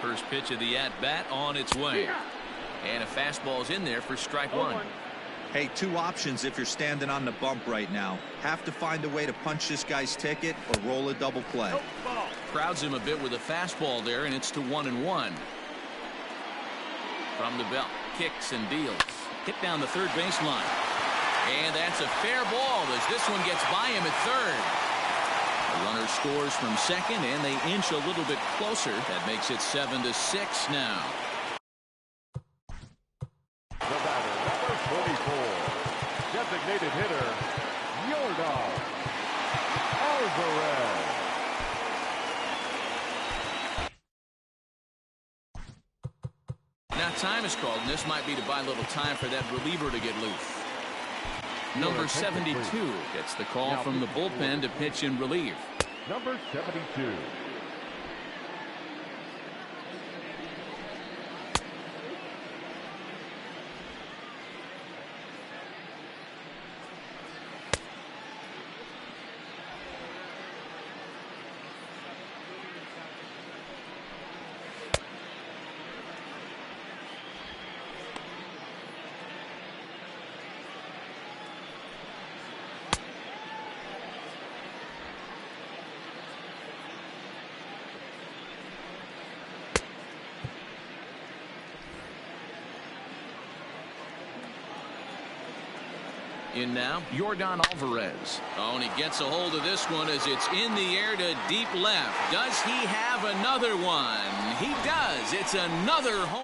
First pitch of the at-bat on its way. And a fastball's in there for strike one. Hey, two options if you're standing on the bump right now. Have to find a way to punch this guy's ticket or roll a double play. Crowds him a bit with a fastball there, and it's to 1-1. From the belt, kicks and deals. Hit down the third baseline. And that's a fair ball as this one gets by him at third. The runner scores from second, and they inch a little bit closer. That makes it 7-6 now. The batter, number 44. Designated hitter, Yordan Alvarez. Now time is called, and this might be to buy a little time for that reliever to get loose. Number 72 gets the call from the bullpen to pitch in relief. Number 72. In now, Yordan Alvarez. Oh, and he gets a hold of this one as it's in the air to deep left. Does he have another one? He does. It's another home.